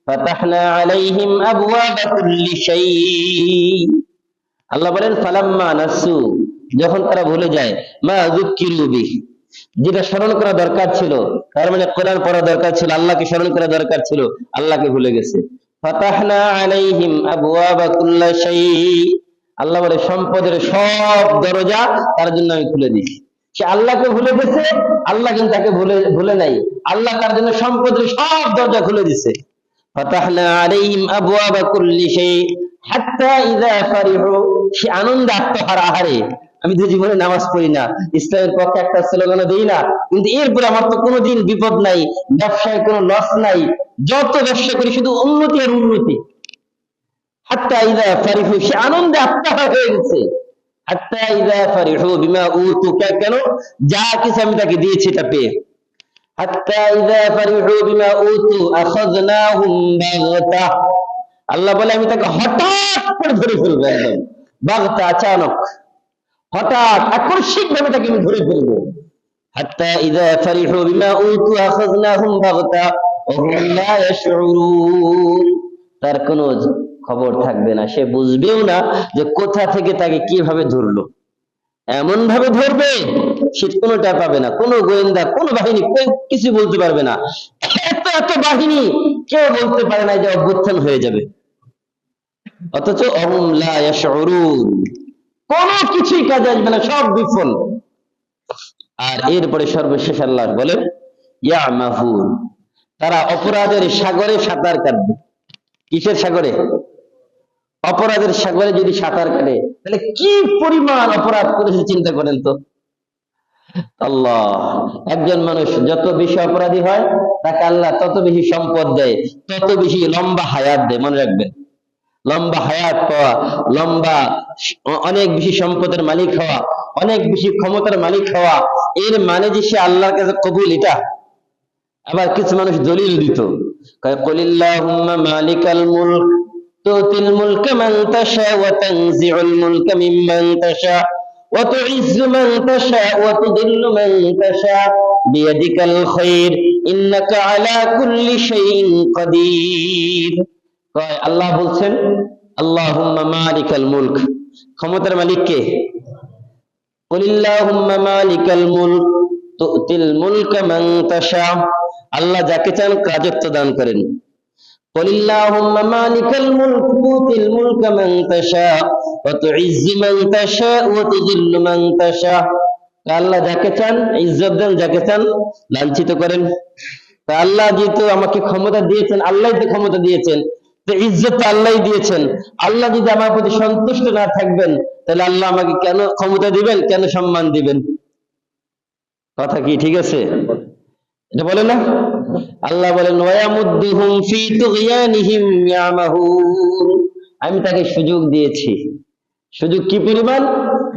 ফাতাহনা আলাইহিম আবওয়াবা কুল্লি শাই। আল্লাহ বলেন ফালাম্মা নাসু, যখন তারা ভুলে যায়, মা যুকিরু বিহি, যেটা স্মরণ করা দরকার ছিল, তার মানে কোরআন পড়া দরকার ছিল, আল্লাহকে স্মরণ করা দরকার ছিল, আল্লাহকে ভুলে গেছে। ফাতাহনা আলাইহিম আবওয়াবা কুল্লি শাই, আল্লাহ বলে সম্পদের সব দরজা তার জন্য আমি খুলে দিয়েছি। সে আল্লাহকে ভুলে গেছে, আল্লাহ কিন্তু তাকে ভুলে নাই। আল্লাহ তার জন্য সম্পদের সব দরজা খুলে দিছে। ফাতাহনা আলাইহিম আবওয়াবা কুল্লি শাই হাত্তা ইযা ফারিহু, সে আনন্দে আত্মহারা। আহারে, আমি তো জীবনে নামাজ পড়ি না, ইসলামের পক্ষে একটা স্লোগানও দিই না, কিন্তু এরপরে আমার তো কোনোদিন বিপদ নাই, ব্যবসায় কোনো লস নাই, যত ব্যবসা করি শুধু উন্নতি আর উন্নতি। হাত্তা ইযা ফারিহু, সে আনন্দে আত্মহারা হয়ে গেছে। হাত্তা ইযা ফারিহু বিমা উতু, কেন? যা কিছু আমি তাকে দিয়েছি এটা পেয়ে। হাত্তা ইযা ফারিহু বিমা উতু আখাযনাহুম বাগতা, আল্লাহ বলে আমি তাকে হঠাৎ করে ধরে ফেলবো, একদম বাগতা, আচানক, হঠাৎ আকস্মিক ভাবে তাকে আমি ধরে ফেলবো। হাত্তা ইযা ফারিহু বিমা উতু আখাযনাহুম বাগতা ওয়া হুম লা ইয়াশউরুন, তার কোনো খবর থাকবে না, সে বুঝবেও না যে কোথা থেকে তাকে কিভাবে ধরলো। এমন ভাবে ধরবে সে কোনোটা পাবে না, কোনো গোয়েন্দা, কোনো বাহিনী কিছু বলতে পারবে না। এত এত বাহিনী, কেউ বলতে পারে না যে অভ্যুত্থান হয়ে যাবে, অথচ অহুম লা ইয়াশউরুন, কোনো কিছুই কাজে আসবে না, সব বিফল। আর এরপরে সর্বশেষ আল্লাহ বলেন ইয়ামাহুন, তারা অপরাধের সাগরে সাঁতার কাটবে। কিসের সাগরে? অপরাধের সাগরে যদি সাঁতার কাটে, তাহলে কি পরিমাণ অপরাধ করেছে চিন্তা করেন তো। আল্লাহ, একজন মানুষ যত বেশি অপরাধী হয়, তাকে আল্লাহ তত বেশি সম্পদ দেয়, তত বেশি লম্বা হায়াত দেয়। মনে রাখবেন, লম্বা হায়াত পাওয়া, অনেক বেশি সম্পদের মালিক হওয়া, অনেক বেশি ক্ষমতার মালিক হওয়া, এর মানে যে সে আল্লাহর কাছে কবুল, এটা। আবার কিছু মানুষ দলিল দিত, কুলিল্লাহুম্মা মালিকাল মুলক তুতিল মুলকা মান তাশা ওয়া তানজিউল মুলকা মিম্মান তাশা وتعز من تشاء وتذل من تشاء بيدك الخير إنك على كل شيء قدير। আল্লাহ বলছেন আল্লাহুম্মা মালিকাল মুলক, ক্ষমতার মালিক কে? কুলিল্লাহুম্মা মালিকাল মুলক তুতিল মুলকা মান তাশা, আল্লাহ যাকে চান রাজত্ব দান করেন। কুলিল্লাহুম্মা মালিকাল মুলক তুতিল মুলকা মান তাশা ওয়া তুইজ্জু মান তাশা ওয়া তুযিল্লু মান তাশা, আল্লাহ যাকে চান ইজ্জত দেন, যাকে চান লাঞ্ছিত করেন। তা আল্লাহ যেহেতু আমাকে ক্ষমতা দিয়েছেন, আল্লাহই তো ক্ষমতা দিয়েছেন, তো ইজ্জত আল্লাহই দিয়েছেন। আল্লাহ যদি আমার প্রতি সন্তুষ্ট না থাকবেন তাহলে আল্লাহ আমাকে কেন ক্ষমতা দিবেন, কেন সম্মান দিবেন? কথা কি ঠিক আছে? এটা বলে না? আল্লাহ বলেন ওয়ায়ামুদ্দুহুম ফি তুগয়ানিহিম ইয়ামাহুন, আমি তাকে সুযোগ দিয়েছি। সুযোগ কি পরিমাণ?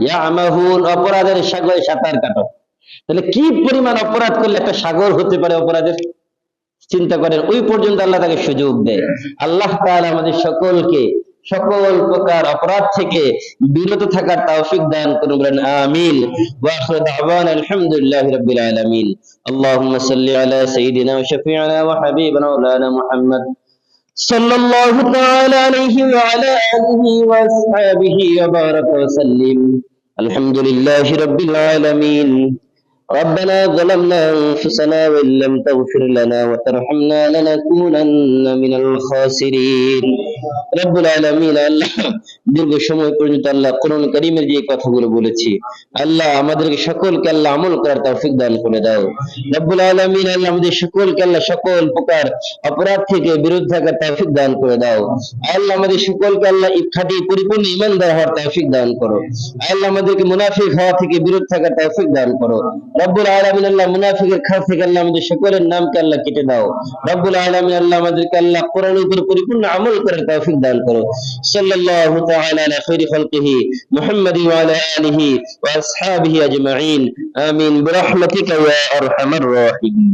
ইয়ামাহুন, অপরাধের সাগরে সাঁতার কাটো। তাহলে কি পরিমাণ অপরাধ করলে একটা সাগর হতে পারে অপরাধের? চিন্তা করেন, ওই পর্যন্ত আল্লাহ তাকে সুযোগ দেয়। আল্লাহ তাআলা আমাদের সকলকে সকল প্রকার অপরাধ থেকে বিরত থাকার তৌফিক দান করুন, বলেন আমিন। ওয়া আখিরু দাওয়ানা আলহামদুলিল্লাহি রাব্বিল আলামিন। আল্লাহুম্মা সাল্লি আলা সাইয়্যিদিনা ওয়া শাফি'িনা ওয়া হাবিবিনা মাওলানা মুহাম্মদ সাল্লাল্লাহু তাআলা আলাইহি ওয়া আলা আলিহি ওয়া আসহাবিহি ওয়া বারাকা ওয়া সাল্লিম। আলহামদুলিল্লাহি রাব্বিল আলামিন। ربنا ظلمنا أنفسنا وإن لم تغفر لنا وترحمنا لنكونن من الخاسرين। রব্বুল আলামিন, আল্লাহ দীর্ঘ সময় পর্যন্ত আল্লাহ কোরআন কারীমের যে কথাগুলো বলেছি, আল্লাহ আমাদেরকে সকলকে আল্লাহ আমল করার তৌফিক দান করে দাও। রব্বুল আলামিন, আল্লাহ আমাদের সকলকে আল্লাহ সকল প্রকার অপরাধ থেকে বিরত থাকার তৌফিক দান করে দাও। আল্লাহ আমাদের সকলকে আল্লাহ খাঁটি পরিপূর্ণ ঈমানদার হওয়ার তৌফিক দান করো। আল্লাহ আমাদেরকে মুনাফিক হওয়া থেকে বিরত থাকার তৌফিক দান করো। রব্বুল আলামিন, আল্লাহ মুনাফিকের খাস থেকে আল্লাহ আমাদের সকলের নামকে আল্লাহ কেটে দাও। রব্বুল আলামিন, আল্লাহ আমাদেরকে আল্লাহ কোরআনের উপর পরিপূর্ণ আমল করার তৌফিক দান করো। সাল্লাল্লাহু তাআলা আলা খায়রি খালকিহি মুহাম্মাদি ওয়া আলা আলিহি ওয়া আসহাবিহি আজমাইন। আমিন বিরহমাতিকা ইয়া আরহামার রাহিমিন।